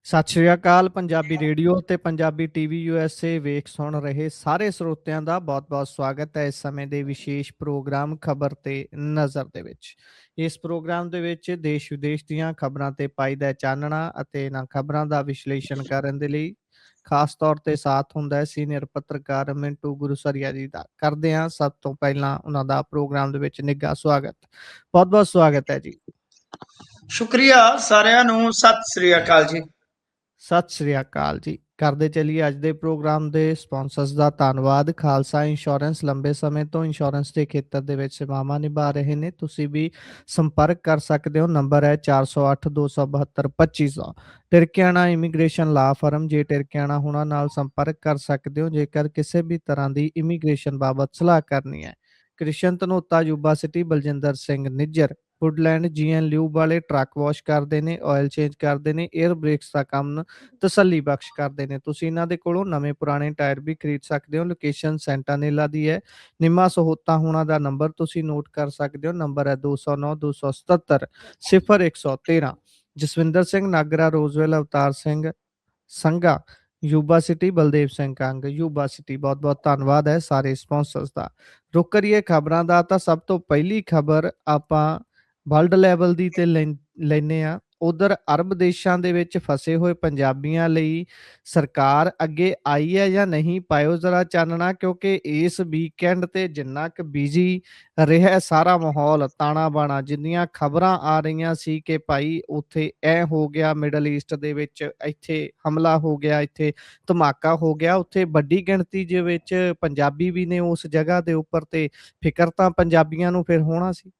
ਸਤਿ ਸ਼੍ਰੀ ਅਕਾਲ ਪੰਜਾਬੀ ਰੇਡੀਓ ਤੇ Punjabi TV USA ਵੇਖ ਸੁਣ ਰਹੇ ਸਾਰੇ ਸਰੋਤਿਆਂ ਦਾ ਬਹੁਤ-ਬਹੁਤ ਸਵਾਗਤ ਹੈ ਇਸ ਸਮੇਂ ਦੇ ਵਿਸ਼ੇਸ਼ ਪ੍ਰੋਗਰਾਮ ਖਬਰ ਤੇ ਨਜ਼ਰ ਦੇ ਵਿੱਚ। ਇਸ ਪ੍ਰੋਗਰਾਮ ਦੇ ਵਿੱਚ ਦੇਸ਼ ਵਿਦੇਸ਼ ਦੀਆਂ ਖਬਰਾਂ ਤੇ ਪਾਈਦਾ ਚਾਨਣਾ ਅਤੇ ਇਹਨਾਂ ਖਬਰਾਂ ਦਾ ਵਿਸ਼ਲੇਸ਼ਣ ਕਰਨ ਦੇ ਲਈ ਖਾਸ ਤੌਰ ਤੇ ਸਾਥ ਹੁੰਦਾ ਹੈ ਸੀਨੀਅਰ ਪੱਤਰਕਾਰ ਮਿੰਟੂ ਗੁਰੂਸਰੀਆ ਜੀ ਦਾ। ਕਰਦੇ ਹਾਂ ਸਭ ਤੋਂ ਪਹਿਲਾਂ ਉਹਨਾਂ ਦਾ ਪ੍ਰੋਗਰਾਮ ਦੇ ਵਿੱਚ ਨਿੱਘਾ ਸਵਾਗਤ। ਬਹੁਤ-ਬਹੁਤ ਸਵਾਗਤ ਹੈ ਜੀ। ਸ਼ੁਕਰੀਆ ਸਾਰਿਆਂ ਨੂੰ, ਸਤਿ ਸ੍ਰੀ ਅਕਾਲ ਜੀ। ਸਤਿ ਸ੍ਰੀ ਅਕਾਲ ਜੀ। ਕਰਦੇ ਚੱਲੀਏ ਅੱਜ ਦੇ ਪ੍ਰੋਗਰਾਮ ਦੇ ਸਪਾਂਸਰਸ ਦਾ ਧੰਨਵਾਦ। ਖਾਲਸਾ ਇੰਸ਼ੋਰੈਂਸ ਲੰਬੇ ਸਮੇਂ ਤੋਂ ਇੰਸ਼ੋਰੈਂਸ ਦੇ ਖੇਤਰ ਦੇ ਵਿੱਚ ਸੇਵਾਵਾਂ ਨਿਭਾ ਰਹੇ ਨੇ। ਤੁਸੀਂ ਵੀ ਸੰਪਰਕ ਕਰ ਸਕਦੇ ਹੋ। ਨੰਬਰ ਹੈ 4082722500। ਟਿਰਕਿਆਣਾ ਇਮੀਗ੍ਰੇਸ਼ਨ ਲਾ ਫਰਮ। ਜੇ ਟਿਰਕਿਆਣਾ ਹੁਣਾਂ ਨਾਲ ਸੰਪਰਕ ਕਰ ਸਕਦੇ ਹੋ ਜੇਕਰ ਕਿਸੇ ਵੀ ਤਰ੍ਹਾਂ ਦੀ ਇਮੀਗ੍ਰੇਸ਼ਨ ਬਾਬਤ ਸਲਾਹ ਕਰਨੀ ਹੈ। Krishan Dhanota Yuba City. Baljinder Singh Nijjar Woodland GN lube ਵਾਲੇ ਟਰੱਕ ਵਾਸ਼ ਕਰਦੇ ਨੇ, ਆਇਲ ਚੇਂਜ ਕਰਦੇ ਨੇ, 에ਅਰ ਬ੍ਰੇਕਸ ਦਾ ਕੰਮ ਤਸੱਲੀ ਬਖਸ਼ ਕਰਦੇ ਨੇ। ਤੁਸੀਂ ਇਹਨਾਂ ਦੇ ਕੋਲੋਂ ਨਵੇਂ ਪੁਰਾਣੇ ਟਾਇਰ ਵੀ ਖਰੀਦ ਸਕਦੇ ਹੋ। ਲੋਕੇਸ਼ਨ ਸੈਂਟਾਨੇਲਾ ਦੀ ਹੈ। ਨਿੰਮਾ ਸਹੋਤਾ ਹੋਣਾ ਦਾ ਨੰਬਰ ਤੁਸੀਂ ਨੋਟ ਕਰ ਸਕਦੇ ਹੋ। ਨੰਬਰ ਹੈ 209 277 0113। Jaswinder Singh Nagra Roseville. Avtar Singh Sangha Yuba City. Baldev Singh Kang Yuba City. ਬਹੁਤ ਬਹੁਤ ਧੰਨਵਾਦ ਹੈ ਸਾਰੇ ਸਪਾਂਸਰਸ ਦਾ। ਰੁਕ ਕਰੀਏ ਖਬਰਾਂ ਦਾ ਤਾਂ ਸਭ ਤੋਂ ਪਹਿਲੀ ਖਬਰ ਆਪਾਂ ਵਰਲਡ ਲੈਵਲ ਦੀ ਤੇ ਲੈਨੇ ਆ। ਉਧਰ ਅਰਬ ਦੇਸ਼ਾਂ ਦੇ ਵਿੱਚ ਫਸੇ ਹੋਏ ਪੰਜਾਬੀਆਂ ਲਈ ਸਰਕਾਰ ਅੱਗੇ ਆਈ ਹੈ ਜਾਂ ਨਹੀਂ, ਪਾਇਓ ਜ਼ਰਾ ਚਾਨਣਾ। ਕਿਉਂਕਿ ਇਸ ਵੀਕਐਂਡ ਤੇ ਜਿੰਨਾ ਕੁ ਬਿਜੀ ਰਿਹਾ ਸਾਰਾ ਮਾਹੌਲ, ਤਾਣਾ ਬਾਣਾ, ਜਿੰਨੀਆਂ ਖਬਰਾਂ ਆ ਰਹੀਆਂ ਸੀ ਕਿ ਭਾਈ ਉੱਥੇ ਐ ਹੋ ਗਿਆ, ਮਿਡਲ ਈਸਟ ਦੇ ਵਿੱਚ ਇੱਥੇ ਹਮਲਾ ਹੋ ਗਿਆ, ਇੱਥੇ ਧਮਾਕਾ ਹੋ ਗਿਆ, ਉੱਥੇ ਵੱਡੀ ਗਿਣਤੀ ਦੇ ਵਿੱਚ ਪੰਜਾਬੀ ਵੀ ਨੇ ਉਸ ਜਗ੍ਹਾ ਦੇ ਉੱਪਰ, ਤੇ ਫਿਕਰ ਤਾਂ ਪੰਜਾਬੀਆਂ ਨੂੰ ਫਿਰ ਹੋਣਾ ਸੀ।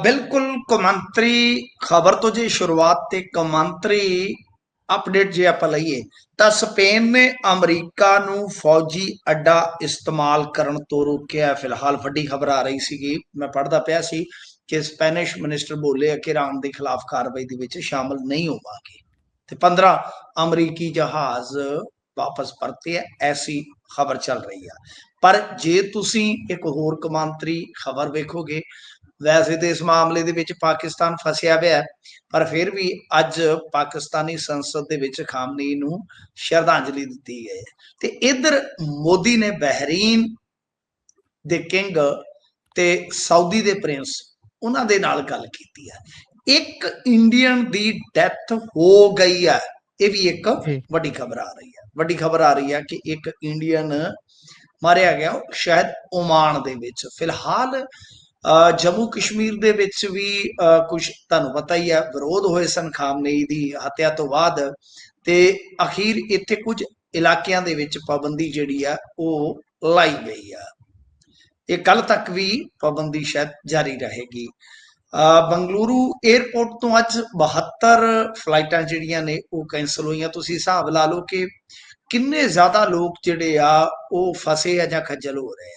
ਬਿਲਕੁਲ ਕੌਮਾਂਤਰੀ ਖਬਰ ਤੋਂ ਜੇ ਸ਼ੁਰੂਆਤ ਤੇ ਕੌਮਾਂਤਰੀ ਅਪਡੇਟ ਜੇ ਆਪਾਂ ਲਈਏ ਤਾਂ ਸਪੇਨ ਨੇ ਅਮਰੀਕਾ ਨੂੰ ਫੌਜੀ ਅੱਡਾ ਇਸਤੇਮਾਲ ਕਰਨ ਤੋਂ ਰੋਕਿਆ। ਫਿਲਹਾਲ ਵੱਡੀ ਖਬਰ ਆ ਰਹੀ ਸੀਗੀ, ਮੈਂ ਪੜ੍ਹਦਾ ਪਿਆ ਸੀ ਕਿ ਸਪੈਨਿਸ਼ ਮਿਨਿਸਟਰ ਬੋਲੇ ਕਿ ਇਰਾਨ ਦੇ ਖਿਲਾਫ ਕਾਰਵਾਈ ਦੇ ਵਿੱਚ ਸ਼ਾਮਲ ਨਹੀਂ ਹੋਵਾਂਗੇ ਤੇ 15 ਅਮਰੀਕੀ ਜਹਾਜ਼ ਵਾਪਸ ਪਰਤੇ। ਐਸੀ ਖਬਰ ਚੱਲ ਰਹੀ ਆ। ਪਰ ਜੇ ਤੁਸੀਂ ਇੱਕ ਹੋਰ ਕੌਮਾਂਤਰੀ ਖਬਰ ਵੇਖੋਗੇ, ਵੈਸੇ ਤੇ ਇਸ ਮਾਮਲੇ ਦੇ ਵਿੱਚ ਪਾਕਿਸਤਾਨ ਫਸਿਆ ਪਿਆ, ਪਰ ਫਿਰ ਵੀ ਅੱਜ ਪਾਕਿਸਤਾਨੀ ਸੰਸਦ ਦੇ ਵਿੱਚ ਖਾਮਨੀ ਨੂੰ ਸ਼ਰਧਾਂਜਲੀ ਦਿੱਤੀ ਗਈ ਤੇ ਇਧਰ ਮੋਦੀ ਨੇ ਬਹਿਰੀਨ ਦੇ ਕਿੰਗ ਤੇ ਸਾਊਦੀ ਦੇ ਪ੍ਰਿੰਸ ਉਹਨਾਂ ਦੇ ਨਾਲ ਗੱਲ ਕੀਤੀ ਹੈ। ਇੱਕ ਇੰਡੀਅਨ ਦੀ ਡੈਥ ਹੋ ਗਈ ਹੈ, ਇਹ ਵੀ ਇੱਕ ਵੱਡੀ ਖਬਰ ਆ ਰਹੀ ਹੈ। ਵੱਡੀ ਖਬਰ ਆ ਰਹੀ ਹੈ ਕਿ ਇੱਕ ਇੰਡੀਅਨ ਮਾਰਿਆ ਗਿਆ, ਸ਼ਾਇਦ ਓਮਾਨ ਦੇ ਵਿੱਚ। ਫਿਲਹਾਲ ਜੰਮੂ ਕਸ਼ਮੀਰ ਦੇ ਵਿੱਚ ਵੀ ਕੁਝ ਤੁਹਾਨੂੰ ਪਤਾ ਹੀ ਹੈ ਵਿਰੋਧ ਹੋਏ ਸਨ ਖਾਮਨੇਈ ਦੀ ਹੱਤਿਆ ਤੋਂ ਬਾਅਦ, ਤੇ ਅਖੀਰ ਇੱਥੇ ਕੁਝ ਇਲਾਕਿਆਂ ਦੇ ਵਿੱਚ ਪਾਬੰਦੀ ਜਿਹੜੀ ਆ ਉਹ ਲਾਈ ਗਈ ਆ। ਇਹ ਕੱਲ ਤੱਕ ਵੀ ਪਾਬੰਦੀ ਸ਼ਾਇਦ ਜਾਰੀ ਰਹੇਗੀ। ਬੰਗਲੁਰੂ 에ਅਰਪੋਰਟ ਤੋਂ ਅੱਜ 72 ਫਲਾਈਟਾਂ ਜਿਹੜੀਆਂ ਨੇ ਉਹ ਕੈਂਸਲ ਹੋਈਆਂ। ਤੁਸੀਂ ਹਿਸਾਬ ਲਾ ਲਓ ਕਿ ਕਿੰਨੇ ਜ਼ਿਆਦਾ ਲੋਕ ਜਿਹੜੇ ਆ ਉਹ ਫਸੇ ਆ ਜਾਂ ਖੱਜਲ ਹੋ ਰਹੇ ਆ।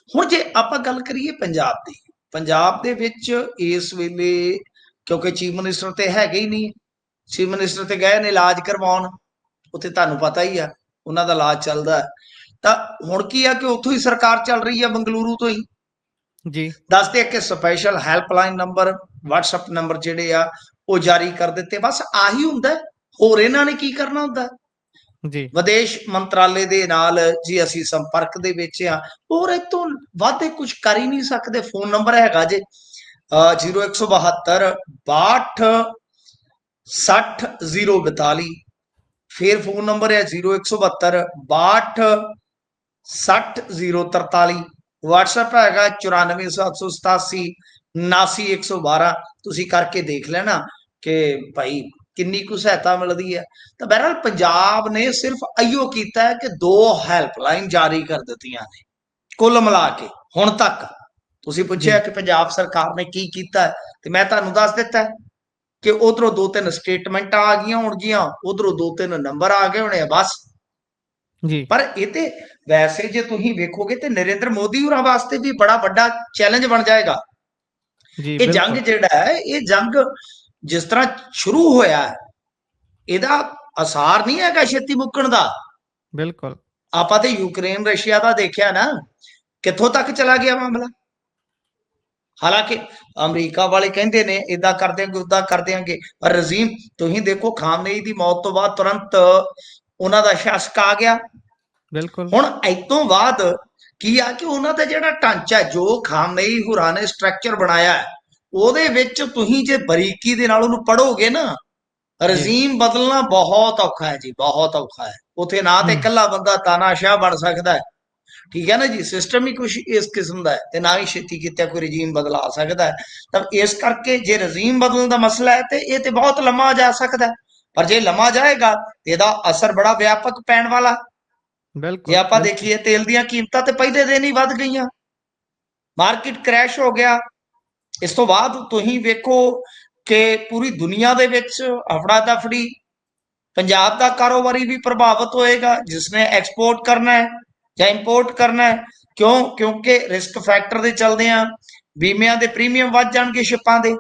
ਹੁਣ ਜੇ ਆਪਾਂ ਗੱਲ ਕਰੀਏ ਪੰਜਾਬ ਦੀ, ਪੰਜਾਬ ਦੇ ਵਿੱਚ ਇਸ ਵੇਲੇ ਕਿਉਂਕਿ ਚੀਫ ਮਿਨਿਸਟਰ ਤੇ ਹੈਗੇ ਹੀ ਨਹੀਂ, ਚੀਫ ਮਿਨਿਸਟਰ ਤੇ ਗਏ ਨੇ ਇਲਾਜ ਕਰਵਾਉਣ, ਉੱਥੇ ਤੁਹਾਨੂੰ ਪਤਾ ਹੀ ਆ ਉਹਨਾਂ ਦਾ ਇਲਾਜ ਚੱਲਦਾ। ਤਾਂ ਹੁਣ ਕੀ ਆ ਕਿ ਉੱਥੋਂ ਹੀ ਸਰਕਾਰ ਚੱਲ ਰਹੀ ਆ, ਬੰਗਲੁਰੂ ਤੋਂ ਹੀ। ਜੀ ਦੱਸਦੇ ਕਿ special helpline number, WhatsApp number ਜਿਹੜੇ ਆ ਉਹ ਜਾਰੀ ਕਰ ਦਿੱਤੇ। ਬਸ ਆਹੀ ਹੁੰਦਾ, ਹੋਰ ਇਹਨਾਂ ਨੇ ਕੀ ਕਰਨਾ ਹੁੰਦਾ। ਜੀ ਵਿਦੇਸ਼ ਮੰਤਰਾਲੇ ਦੇ ਨਾਲ ਜੀ ਅਸੀਂ ਸੰਪਰਕ ਦੇ ਵਿੱਚ ਆ, ਹੋਰ ਇਹ ਤੋਂ ਵੱਧ ਕੁਝ ਕਰ ਹੀ ਨਹੀਂ ਸਕਦੇ। ਫੋਨ ਨੰਬਰ ਹੈਗਾ ਜੇ 0172 62 60 042। ਫਿਰ ਫੋਨ ਨੰਬਰ ਹੈ 0172 62 60 043। WhatsApp ਹੈਗਾ 94787 79112। ਤੁਸੀਂ ਕਰਕੇ ਦੇਖ ਲੈਣਾ ਕਿ ਭਾਈ ਕਿੰਨੀ ਕੁ ਸਹਾਇਤਾ ਮਿਲਦੀ ਹੈ। ਤਾਂ ਬਹਰਹਾਲ ਪੰਜਾਬ ਨੇ ਸਿਰਫ ਅਈਓ ਕੀਤਾ ਹੈ ਕਿ 2 ਹੈਲਪਲਾਈਨ ਜਾਰੀ ਕਰ ਦਿੱਤੀਆਂ ਨੇ ਕੁੱਲ ਮਿਲਾ ਕੇ ਹੁਣ ਤੱਕ। ਤੁਸੀਂ ਪੁੱਛਿਆ ਕਿ ਪੰਜਾਬ ਸਰਕਾਰ ਨੇ ਕੀ ਕੀਤਾ ਤੇ ਮੈਂ ਤੁਹਾਨੂੰ ਦੱਸ ਦਿੱਤਾ ਕਿ ਉਧਰੋਂ 2-3 ਸਟੇਟਮੈਂਟਾਂ ਆ ਗਈਆਂ ਹੋਣਗੀਆਂ, ਉਧਰੋਂ 2-3 ਨੰਬਰ ਆ ਗਏ ਹੋਣੇ ਆ ਬਸ। ਜੀ ਪਰ ਇਹ ਤੇ ਵੈਸੇ ਜੇ ਤੁਸੀਂ ਵੇਖੋਗੇ ਤੇ ਨਰਿੰਦਰ ਮੋਦੀ ਹੋਰਾਂ ਵਾਸਤੇ ਵੀ ਬੜਾ ਵੱਡਾ ਚੈਲੰਜ ਬਣ ਜਾਏਗਾ। ਜੀ ਇਹ ਜੰਗ ਜਿਹੜਾ ਹੈ, ਇਹ ਜੰਗ ਜਿਸ ਤਰ੍ਹਾਂ ਸ਼ੁਰੂ ਹੋਇਆ ਇਹਦਾ ਅਸਾਰ ਨਹੀਂ ਹੈਗਾ ਛੇਤੀ ਮੁੱਕਣ ਦਾ। ਬਿਲਕੁਲ ਆਪਾਂ ਤੇ ਯੂਕਰੇਨ ਰਸ਼ੀਆ ਦਾ ਦੇਖਿਆ ਨਾ, ਕਿੱਥੋਂ ਤੱਕ ਚਲਾ ਗਿਆ ਮਾਮਲਾ। ਹਾਲਾਂਕਿ ਅਮਰੀਕਾ ਵਾਲੇ ਕਹਿੰਦੇ ਨੇ ਇਦਾਂ ਕਰ ਦਿਆਂਗੇ ਉਦਾਂ ਕਰ ਦਿਆਂਗੇ, ਪਰ ਰਜ਼ੀਮ ਤੁਸੀਂ ਦੇਖੋ ਖਾਮਨੇਈ ਦੀ ਮੌਤ ਤੋਂ ਬਾਅਦ ਤੁਰੰਤ ਉਹਨਾਂ ਦਾ ਸ਼ਾਸਕ ਆ ਗਿਆ। ਬਿਲਕੁਲ ਹੁਣ ਇਸ ਤੋਂ ਬਾਅਦ ਕੀ ਆ ਕਿ ਉਹਨਾਂ ਦਾ ਜਿਹੜਾ ਢਾਂਚਾ ਜੋ ਖਾਮਨੇਈ ਹੁਰਾਂ ਨੇ ਸਟਰਕਚਰ ਬਣਾਇਆ ਹੈ, ਉਹਦੇ ਵਿੱਚ ਤੁਸੀਂ ਜੇ ਬਰੀਕੀ ਦੇ ਨਾਲ ਉਹਨੂੰ ਪੜੋਗੇ ਨਾ, ਜੀ। ਰਜ਼ੀਮ ਬਦਲਣਾ ਬਹੁਤ ਔਖਾ ਹੈ ਜੀ, ਬਹੁਤ ਔਖਾ ਹੈ। ਉਥੇ ਨਾ ਤੇ ਹੂੰ, ਇਕੱਲਾ ਬੰਦਾ ਤਾਨਾਸ਼ਾਹ ਬਣ ਸਕਦਾ ਹੈ, ਠੀਕ ਹੈ ਨਾ ਜੀ, ਸਿਸਟਮ ਹੀ ਕੁਛ ਇਸ ਕਿਸਮ ਦਾ ਹੈ, ਤੇ ਨਾ ਹੀ ਛੇਤੀ ਕੀਤਾ ਕੋਈ ਰਜੀਮ ਬਦਲਾ ਸਕਦਾ ਹੈ। ਤਾਂ ਇਸ ਕਰਕੇ ਜੇ ਰਜੀਮ ਬਦਲਣ ਦਾ ਮਸਲਾ ਹੈ ਤੇ ਇਹ ਤੇ ਬਹੁਤ ਲੰਮਾ ਜਾ ਸਕਦਾ ਹੈ, ਪਰ ਜੇ ਲੰਮਾ ਜਾਏਗਾ ਤੇ ਇਹਦਾ ਅਸਰ ਬੜਾ ਵਿਆਪਕ ਪੈਣ ਵਾਲਾ। ਜੇ ਬਿਲਕੁਲ, ਆਪਾਂ ਬਿਲਕੁਲ। ਦੇਖੀਏ ਤੇਲ ਦੀਆਂ ਕੀਮਤਾਂ ਤੇ ਪਹਿਲੇ ਦਿਨ ਹੀ ਵੱਧ ਗਈਆਂ, ਮਾਰਕੀਟ ਕ੍ਰੈਸ਼ ਹੋ ਗਿਆ। ਇਸ ਤੋਂ ਬਾਅਦ ਤੁਸੀਂ ਵੇਖੋ ਕਿ ਪੂਰੀ ਦੁਨੀਆ ਦੇ ਵਿੱਚ ਹਫੜਾ ਦਫੜੀ, ਪੰਜਾਬ ਦਾ ਕਾਰੋਬਾਰੀ ਵੀ ਪ੍ਰਭਾਵਿਤ ਹੋਏਗਾ ਜਿਸਨੇ ਐਕਸਪੋਰਟ ਕਰਨਾ ਹੈ ਜਾਂ ਇੰਪੋਰਟ ਕਰਨਾ ਹੈ। ਕਿਉਂ? ਕਿਉਂਕਿ ਰਿਸਕ ਫੈਕਟਰ ਦੇ ਚਲਦੇ ਆ ਬੀਮਿਆਂ ਦੇ ਪ੍ਰੀਮੀਅਮ ਵੱਧ ਜਾਣਗੇ ਸ਼ਿਪਾਂ ਦੇ।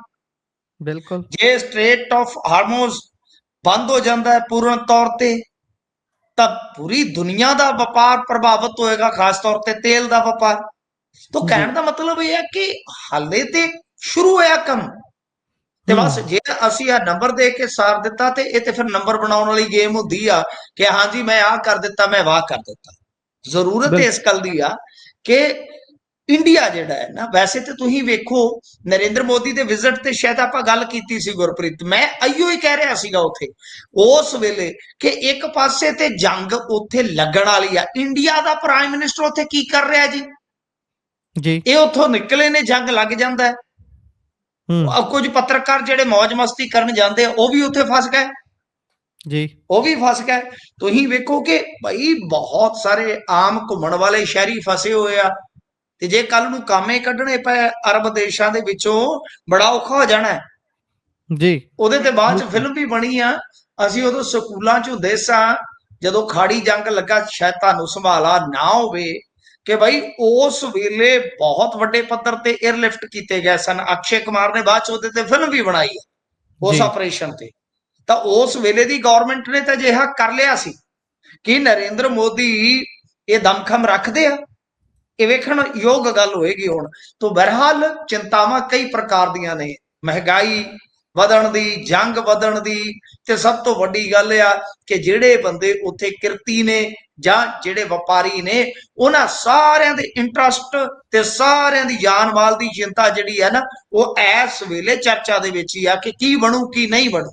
ਬਿਲਕੁਲ ਜੇ ਸਟ੍ਰੇਟ ਆਫ ਹਾਰਮੋਜ਼ ਬੰਦ ਹੋ ਜਾਂਦਾ ਹੈ ਪੂਰਨ ਤੌਰ ਤੇ, ਤਾਂ ਪੂਰੀ ਦੁਨੀਆ ਦਾ ਵਪਾਰ ਪ੍ਰਭਾਵਿਤ ਹੋਏਗਾ, ਖਾਸ ਤੌਰ ਤੇ ਤੇਲ ਦਾ ਵਪਾਰ। ਤਾਂ ਜੀ। ਕਹਿਣ ਦਾ ਮਤਲਬ ਇਹ ਹੈ ਕਿ ਹਾਲੇ ਤੇ ਸ਼ੁਰੂ ਹੋਇਆ ਕੰਮ, ਤੇ ਬਸ ਹੂੰ, ਜੇ ਅਸੀਂ ਆ ਨੰਬਰ ਦੇ ਕੇ ਸਾਰ ਦਿੱਤਾ ਤੇ ਇਹ ਤੇ ਫਿਰ ਨੰਬਰ ਬਣਾਉਣ ਵਾਲੀ ਗੇਮ ਹੁੰਦੀ ਆ ਕਿ ਹਾਂਜੀ ਮੈਂ ਆਹ ਕਰ ਦਿੱਤਾ, ਮੈਂ ਵਾਹ ਕਰ ਦਿੱਤਾ। ਜ਼ਰੂਰਤ ਇਸ ਬਿਲਕੁਲ। ਗੱਲ ਦੀ ਆ ਕਿ ਇੰਡੀਆ ਜਿਹੜਾ ਹੈ ਨਾ, ਵੈਸੇ ਤੇ ਤੁਸੀਂ ਵੇਖੋ ਨਰਿੰਦਰ ਮੋਦੀ ਦੇ ਵਿਜ਼ਿਟ ਤੇ ਸ਼ਾਇਦ ਆਪਾਂ ਗੱਲ ਕੀਤੀ ਸੀ ਗੁਰਪ੍ਰੀਤ, ਮੈਂ ਅਈਓ ਹੀ ਕਹਿ ਰਿਹਾ ਸੀਗਾ ਉੱਥੇ ਉਸ ਵੇਲੇ ਕਿ ਇੱਕ ਪਾਸੇ ਤੇ ਜੰਗ ਉੱਥੇ ਲੱਗਣ ਵਾਲੀ ਆ, ਇੰਡੀਆ ਦਾ ਪ੍ਰਾਈਮ ਮਿਨਿਸਟਰ ਉੱਥੇ ਕੀ ਕਰ ਰਿਹਾ ਜੀ? ਜੀ। ਇਹ ਉੱਥੋਂ ਨਿਕਲੇ ਨੇ, ਜੰਗ ਲੱਗ ਜਾਂਦਾ ਹੈ। ਹੂੰ, ਕੁਝ ਪੱਤਰਕਾਰ ਜਿਹੜੇ ਮौज ਮਸਤੀ ਕਰਨ ਜਾਂਦੇ ਆ ਉਹ ਵੀ ਉੱਥੇ ਫਸ ਗਏ, ਜੀ। ਉਹ ਵੀ ਫਸ ਗਏ। ਤੁਸੀਂ ਵੇਖੋ ਕਿ ਭਾਈ ਬਹੁਤ ਸਾਰੇ ਆਮ ਘੁੰਮਣ ਵਾਲੇ ਸ਼ਹਿਰੀ ਫਸੇ ਹੋਏ ਆ, ਤੇ ਜੇ ਕੱਲ ਨੂੰ ਕਾਮੇ ਕੱਢਣੇ ਪਏ ਅਰਬ ਦੇਸ਼ਾਂ ਦੇ ਵਿੱਚੋਂ, ਬੜਾ ਔਖਾ ਹੋ ਜਾਣਾ ਹੈ। ਜੀ। ਉਹਦੇ ਤੇ ਬਾਅਦ ਚ ਬਿਲਕੁਲ। ਫਿਲਮ ਵੀ ਬਣੀ ਆ, ਅਸੀਂ ਉਦੋਂ ਸਕੂਲਾਂ ਚ ਹੁੰਦੇ ਸਾਂ ਜਦੋਂ ਖਾੜੀ ਜੰਗ ਲੱਗਾ, ਸ਼ਾਇਦ ਤੁਹਾਨੂੰ ਸੰਭਾਲਾ ਨਾ ਹੋਵੇ ਕਿ ਭਾਈ ਉਸ ਵੇਲੇ ਬਹੁਤ ਵੱਡੇ ਪੱਧਰ ਤੇ 에ਅਰਲਿਫਟ ਕੀਤੇ ਗਏ ਸਨ। ਅਕਸ਼ੇ ਕੁਮਾਰ ਨੇ ਬਾਅਦ ਚ ਉਹਦੇ ਤੇ ਫਿਲਮ ਵੀ ਬਣਾਈ ਹੈ ਉਸ ਜੀ। ਆਪਰੇਸ਼ਨ ਤੇ। ਤਾਂ ਉਸ ਵੇਲੇ ਦੀ ਗਵਰਨਮੈਂਟ ਨੇ ਤਾਂ ਅਜਿਹਾ ਕਰ ਲਿਆ ਸੀ ਕਿ ਨਰਿੰਦਰ ਮੋਦੀ ਇਹ ਦਮਖਮ ਰੱਖਦੇ ਆ, ਇਹ ਵੇਖਣ ਯੋਗ ਗੱਲ ਹੋਏਗੀ ਹੁਣ। ਤੋਂ ਬਹਰਹਾਲ ਚਿੰਤਾਵਾਂ ਕਈ ਪ੍ਰਕਾਰ ਦੀਆਂ ਨੇ, ਮਹਿੰਗਾਈ ਵਧਣ ਦੀ, ਜੰਗ ਵਧਣ ਦੀ, ਤੇ ਸਭ ਤੋਂ ਵੱਡੀ ਗੱਲ ਆ ਕਿ ਜਿਹੜੇ ਬੰਦੇ ਉੱਥੇ ਕਿਰਤੀ ਨੇ ਜਾਂ ਜਿਹੜੇ ਵਪਾਰੀ ਨੇ, ਉਹਨਾਂ ਸਾਰਿਆਂ ਦੇ ਇੰਟਰਸਟ ਤੇ ਸਾਰਿਆਂ ਦੀ ਜਾਨ ਮਾਲ ਦੀ ਚਿੰਤਾ ਜਿਹੜੀ ਹੈ ਨਾ, ਉਹ ਇਸ ਵੇਲੇ ਚਰਚਾ ਦੇ ਵਿੱਚ ਹੀ ਆ ਕਿ ਕੀ ਬਣੂ ਕੀ ਨਹੀਂ ਬਣੂ।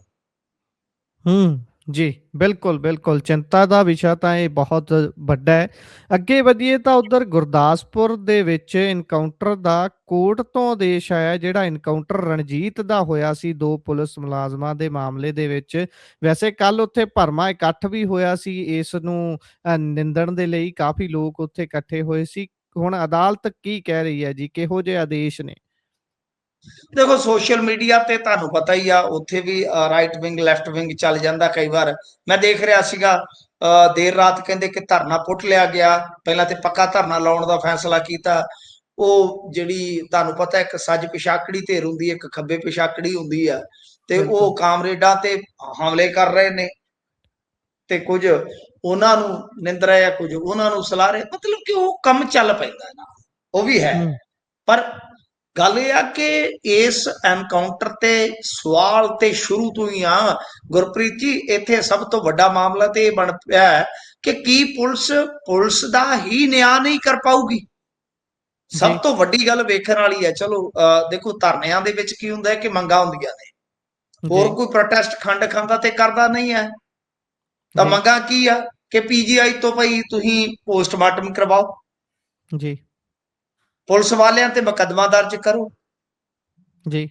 ਹੂੰ, ਜੀ। ਬਿਲਕੁਲ, ਬਿਲਕੁਲ ਚਿੰਤਾ ਦਾ ਵਿਸ਼ਾ ਤਾਂ ਇਹ ਬਹੁਤ ਵੱਡਾ ਹੈ। ਅੱਗੇ ਵਧੀਏ ਤਾਂ ਉੱਧਰ ਗੁਰਦਾਸਪੁਰ ਦੇ ਵਿੱਚ ਐਨਕਾਊਂਟਰ ਦਾ ਕੋਰਟ ਤੋਂ ਆਦੇਸ਼ ਆਇਆ, ਜਿਹੜਾ ਐਨਕਾਊਂਟਰ ਰਣਜੀਤ ਦਾ ਹੋਇਆ ਸੀ 2 ਪੁਲਿਸ ਮੁਲਾਜ਼ਮਾਂ ਦੇ ਮਾਮਲੇ ਦੇ ਵਿੱਚ। ਵੈਸੇ ਕੱਲ੍ਹ ਉੱਥੇ ਭਰਵਾਂ ਇਕੱਠ ਵੀ ਹੋਇਆ ਸੀ, ਇਸ ਨੂੰ ਨਿੰਦਣ ਦੇ ਲਈ ਕਾਫ਼ੀ ਲੋਕ ਉੱਥੇ ਇਕੱਠੇ ਹੋਏ ਸੀ। ਹੁਣ ਅਦਾਲਤ ਕੀ ਕਹਿ ਰਹੀ ਹੈ ਜੀ, ਕਿਹੋ ਜਿਹੇ ਆਦੇਸ਼ ਨੇ? ਦੇਖੋ ਸੋਸ਼ਲ ਮੀਡੀਆ ਤੇ ਤੁਹਾਨੂੰ ਪਤਾ ਹੀ ਆ, ਉੱਥੇ ਵੀ ਰਾਈਟ ਵਿੰਗ ਲੈਫਟ ਵਿੰਗ ਚੱਲ ਜਾਂਦਾ ਕਈ ਵਾਰ। ਮੈਂ ਦੇਖ ਰਿਹਾ ਸੀਗਾ ਦੇਰ ਰਾਤ ਕਹਿੰਦੇ ਕਿ ਧਰਨਾ ਪੁੱਟ ਲਿਆ ਗਿਆ, ਪਹਿਲਾਂ ਤੇ ਪੱਕਾ ਧਰਨਾ ਲਾਉਣ ਦਾ ਫੈਸਲਾ ਕੀਤਾ। ਉਹ ਜਿਹੜੀ ਤੁਹਾਨੂੰ ਪਤਾ ਇੱਕ ਸੱਜ ਪਿਛਾਕੜੀ ਧਿਰ ਹੁੰਦੀ ਹੈ, ਇੱਕ ਖੱਬੇ ਪਿਛਾਕੜੀ ਹੁੰਦੀ ਆ, ਤੇ ਬਿਲਕੁਲ। ਉਹ ਕਾਮਰੇਡਾਂ ਤੇ ਹਮਲੇ ਕਰ ਰਹੇ ਨੇ, ਤੇ ਕੁਝ ਉਹਨਾਂ ਨੂੰ ਨਿੰਦ ਰਹੇ ਆ, ਕੁਝ ਉਹਨਾਂ ਨੂੰ ਸਲਾਹ ਰਹੇ, ਮਤਲਬ ਕਿ ਉਹ ਕੰਮ ਚੱਲ ਪੈਂਦਾ ਨਾ, ਉਹ ਵੀ ਹੈ। ਹੂੰ, ਪਰ ਗੱਲ ਇਹ ਆ ਕਿ ਇਸ ਐਨਕਾਊਂਟਰ ਤੇ ਸਵਾਲ ਤੇ ਸ਼ੁਰੂ ਤੋਂ ਹੀ ਆ ਗੁਰਪ੍ਰੀਤ ਜੀ, ਇੱਥੇ ਸਭ ਤੋਂ ਵੱਡਾ ਮਾਮਲਾ ਤੇ ਇਹ ਬਣ ਪਿਆ ਹੈ ਕਿ ਕੀ ਪੁਲਿਸ ਦਾ ਹੀ ਨਿਆਂ ਨਹੀਂ ਕਰ ਪਾਊਗੀ। ਜੀ। ਸਭ ਤੋਂ ਵੱਡੀ ਗੱਲ ਵੇਖਣ ਵਾਲੀ ਹੈ। ਚਲੋ ਦੇਖੋ ਧਰਨਿਆਂ ਦੇ ਵਿੱਚ ਕੀ ਹੁੰਦਾ ਹੈ ਕਿ ਮੰਗਾਂ ਹੁੰਦੀਆਂ ਨੇ, ਜੀ। ਹੋਰ ਕੋਈ ਪ੍ਰੋਟੈਸਟ ਖੰਡ ਖਾਂਦਾ ਤੇ ਕਰਦਾ ਨਹੀਂ ਹੈ। ਤਾਂ ਜੀ। ਮੰਗਾਂ ਕੀ ਆ ਕਿ ਪੀਜੀਆਈ ਤੋਂ ਭਾਈ ਤੁਸੀਂ ਪੋਸਟਮਾਰਟਮ ਕਰਵਾਓ, ਜੀ। ਪੁਲਿਸ ਵਾਲਿਆਂ ਤੇ ਮੁਕੱਦਮਾ ਦਰਜ ਕਰੋ, ਜੀ।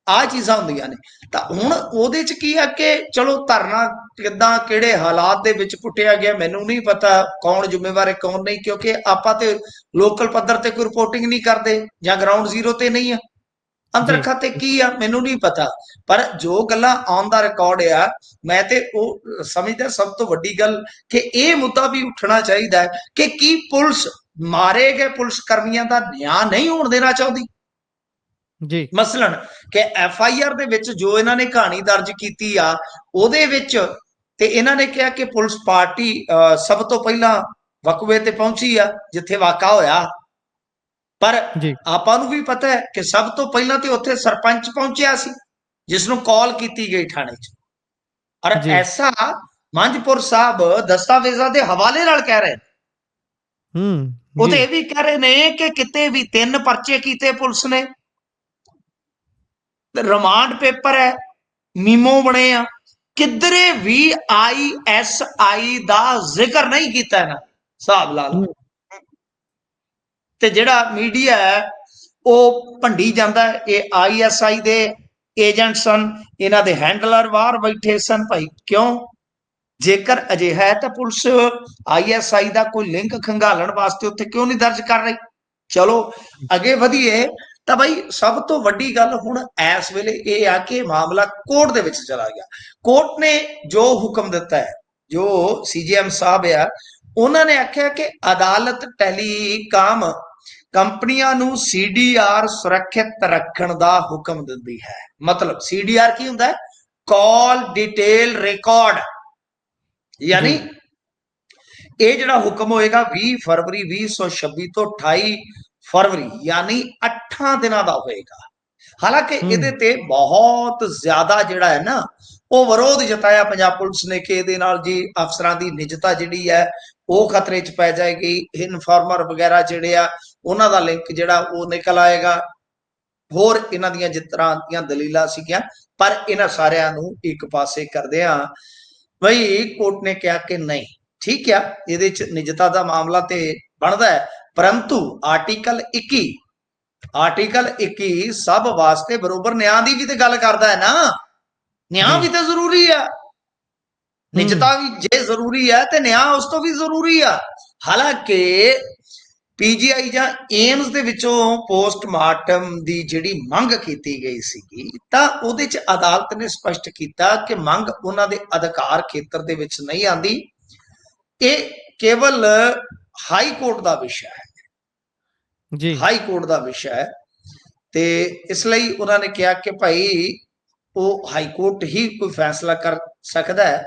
ਆਹ ਚੀਜ਼ਾਂ ਹੁੰਦੀਆਂ ਨੇ। ਤਾਂ ਹੁਣ ਉਹਦੇ ਚ ਕੀ ਆ ਕਿ ਚਲੋ ਧਰਨਾ ਕਿੱਦਾਂ ਕਿਹੜੇ ਹਾਲਾਤ ਦੇ ਵਿੱਚ ਪੁੱਟਿਆ ਗਿਆ ਮੈਨੂੰ ਨਹੀਂ ਪਤਾ, ਕੌਣ ਜ਼ਿੰਮੇਵਾਰ ਹੈ ਕੌਣ ਨਹੀਂ, ਕਿਉਂਕਿ ਆਪਾਂ ਤੇ ਲੋਕਲ ਪੱਧਰ ਤੇ ਕੋਈ ਰਿਪੋਰਟਿੰਗ ਨਹੀਂ ਕਰਦੇ ਜਾਂ ਗਰਾਊਂਡ ਜ਼ੀਰੋ ਤੇ ਨਹੀਂ ਆ। ਜੀ। ਅੰਤਰਖਤ ਤੇ ਕੀ ਆ ਮੈਨੂੰ ਨਹੀਂ ਪਤਾ, ਪਰ ਜੋ ਗੱਲਾਂ ਔਨ ਦਾ ਰਿਕਾਰਡ ਆ, ਮੈਂ ਤੇ ਉਹ ਸਮਝਦਾ ਸਭ ਤੋਂ ਵੱਡੀ ਗੱਲ ਕਿ ਇਹ ਮੁੱਦਾ ਵੀ ਉੱਠਣਾ ਚਾਹੀਦਾ ਹੈ ਕਿ ਕੀ ਪੁਲਿਸ ਮਾਰੇ ਗਏ ਪੁਲਿਸ ਕਰਮੀਆਂ ਦਾ ਨਿਆਂ ਨਹੀਂ ਹੋਣ ਦੇਣਾ ਚਾਹੁੰਦੀ। ਜੀ। ਮਸਲਨ ਕਿ ਐਫ ਆਈ ਆਰ ਦੇ ਵਿੱਚ ਜੋ ਇਹਨਾਂ ਨੇ ਕਹਾਣੀ ਦਰਜ ਕੀਤੀ ਆ, ਉਹਦੇ ਵਿੱਚ ਤੇ ਇਹਨਾਂ ਨੇ ਕਿਹਾ ਕਿ ਪੁਲਿਸ ਪਾਰਟੀ ਸਭ ਤੋਂ ਪਹਿਲਾਂ ਵਕੂਏ ਤੇ ਪਹੁੰਚੀ ਆ ਜਿੱਥੇ ਵਾਕਾ ਹੋਇਆ, ਪਰ ਜੀ, ਆਪਾਂ ਨੂੰ ਵੀ ਪਤਾ ਹੈ ਕਿ ਸਭ ਤੋਂ ਪਹਿਲਾਂ ਤੇ ਉੱਥੇ ਸਰਪੰਚ ਪਹੁੰਚਿਆ ਸੀ, ਜਿਸ ਨੂੰ ਕਾਲ ਕੀਤੀ ਗਈ ਥਾਣੇ 'ਚ। ਔਰ ਜੀ। ਐਸਾ ਮੰਝਪੁਰ ਸਾਹਿਬ ਦਸਤਾਵੇਜ਼ਾਂ ਦੇ ਹਵਾਲੇ ਨਾਲ ਕਹਿ ਰਹੇ, ਉਹ ਤੇ ਜੀ। ਇਹ ਵੀ ਕਹਿ ਰਹੇ ਨੇ ਕਿ ਕਿਤੇ ਵੀ 3 ਪਰਚੇ ਕੀਤੇ ਪੁਲਿਸ ਨੇ, ਰਿਮਾਂਡ ਪੇਪਰ ਹੈ, ਮੀਮੋ ਬਣੇ ਆ, ਕਿਧਰੇ ਵੀ ISI ਦਾ ਜ਼ਿਕਰ ਨਹੀਂ ਕੀਤਾ ਇਹਨਾਂ, ਹਿਸਾਬ ਲਾ ਲਓ। ਹੂੰ, ਤੇ ਜਿਹੜਾ ਮੀਡੀਆ ਹੈ ਉਹ ਭੰਡੀ ਜਾਂਦਾ ਹੈ, ਇਹ ISI ਦੇ ਏਜੰਟ ਸਨ, ਇਹਨਾਂ ਦੇ ਹੈਂਡਲਰ ਬਾਹਰ ਬੈਠੇ ਸਨ। ਭਾਈ ਕਿਉਂ? ਜੇਕਰ ਅਜਿਹਾ ਹੈ ਤਾਂ ਪੁਲਿਸ ISI ਦਾ ਕੋਈ ਲਿੰਕ ਖੰਗਾਲਣ ਵਾਸਤੇ ਉੱਥੇ ਕਿਉਂ ਨਹੀਂ ਦਰਜ ਕਰ ਰਹੀ? ਚਲੋ ਅੱਗੇ ਵਧੀਏ। ਤਾਂ ਭਾਈ ਸਭ ਤੋਂ ਵੱਡੀ ਗੱਲ ਹੁਣ ਇਸ ਵੇਲੇ ਇਹ ਆ ਕਿ ਮਾਮਲਾ ਕੋਰਟ ਦੇ ਵਿੱਚ ਚਲਾ ਗਿਆ। ਕੋਰਟ ਨੇ ਜੋ ਹੁਕਮ ਦਿੱਤਾ ਹੈ, ਜੋ CJM ਸਾਹਿਬ ਆ, ਉਹਨਾਂ ਨੇ ਆਖਿਆ ਕਿ ਅਦਾਲਤ ਟੈਲੀਕਾਮ ਕੰਪਨੀਆਂ ਨੂੰ CDR ਸੁਰੱਖਿਅਤ ਰੱਖਣ ਦਾ ਹੁਕਮ ਦਿੰਦੀ ਹੈ। ਮਤਲਬ CDR ਕੀ ਹੁੰਦਾ ਹੈ? Call detail record. ਯਾਨੀ ਜੀ। ਇਹ ਜਿਹੜਾ ਹੁਕਮ ਹੋਏਗਾ 20 ਫਰਵਰੀ 2026 ਤੋਂ 28 ਫਰਵਰੀ ਯਾਨੀ 8 ਦਿਨਾਂ ਦਾ ਹੋਏਗਾ। ਹਾਲਾਂਕਿ ਇਹਦੇ ਹੂੰ, ਤੇ ਬਹੁਤ ਜ਼ਿਆਦਾ ਜਿਹੜਾ ਹੈ ਨਾ ਉਹ ਵਿਰੋਧ ਜਤਾਇਆ ਪੰਜਾਬ ਪੁਲਿਸ ਨੇ ਕਿ ਇਹਦੇ ਨਾਲ ਜੀ ਅਫਸਰਾਂ ਦੀ ਨਿਜਤਾ ਜਿਹੜੀ ਹੈ ਉਹ ਖਤਰੇ 'ਚ ਪੈ ਜਾਏਗੀ, ਇਨਫਾਰਮਰ ਵਗੈਰਾ ਜਿਹੜੇ ਆ ਉਹਨਾਂ ਦਾ ਲਿੰਕ ਜਿਹੜਾ ਉਹ ਨਿਕਲ ਆਏਗਾ, ਹੋਰ ਇਹਨਾਂ ਦੀਆਂ ਜਿਸ ਤਰ੍ਹਾਂ ਦੀਆਂ ਦਲੀਲਾਂ ਸੀਗੀਆਂ। ਪਰ ਇਹਨਾਂ ਸਾਰਿਆਂ ਨੂੰ ਇੱਕ ਪਾਸੇ ਕਰਦੇ ਆ ਬਈ ਕੋਰਟ ਨੇ ਕਿਹਾ ਕਿ ਨਹੀਂ, ਠੀਕ ਆ, ਇਹਦੇ 'ਚ ਨਿਜਤਾ ਦਾ ਮਾਮਲਾ ਤੇ ਬਣਦਾ ਹੈ, ਪਰੰਤੂ ਆਰਟੀਕਲ 21 ਸਭ ਵਾਸਤੇ ਬਰੋਬਰ ਨਿਆਂ ਦੀ ਵੀ ਤੇ ਗੱਲ ਕਰਦਾ ਹੈ ਨਾ। ਨਿਆਂ ਜੀ। ਵੀ ਤਾਂ ਜ਼ਰੂਰੀ ਆ, ਨਿਜਤਾ ਹੂੰ, ਵੀ ਜੇ ਜ਼ਰੂਰੀ ਹੈ ਤੇ ਨਿਆਂ ਉਸ ਤੋਂ ਵੀ ਜ਼ਰੂਰੀ ਆ। ਹਾਲਾਂਕਿ PGI ਜਾਂ ਏਮਸ ਦੇ ਵਿੱਚੋਂ ਪੋਸਟਮਾਰਟਮ ਦੀ ਜਿਹੜੀ ਮੰਗ ਕੀਤੀ ਗਈ ਸੀਗੀ, ਤਾਂ ਉਹਦੇ 'ਚ ਅਦਾਲਤ ਨੇ ਸਪਸ਼ਟ ਕੀਤਾ ਕਿ ਮੰਗ ਉਹਨਾਂ ਦੇ ਅਧਿਕਾਰ ਖੇਤਰ ਦੇ ਵਿੱਚ ਨਹੀਂ ਆਉਂਦੀ, ਇਹ ਕੇਵਲ ਹਾਈ ਕੋਰਟ ਦਾ ਵਿਸ਼ਾ ਹੈ, ਜੀ। ਹਾਈ ਕੋਰਟ ਦਾ ਵਿਸ਼ਾ ਹੈ। ਤੇ ਇਸ ਲਈ ਉਹਨਾਂ ਨੇ ਕਿਹਾ ਕਿ ਭਾਈ ਉਹ ਹਾਈ ਕੋਰਟ ਹੀ ਕੋਈ ਫੈਸਲਾ ਕਰ ਸਕਦਾ ਹੈ।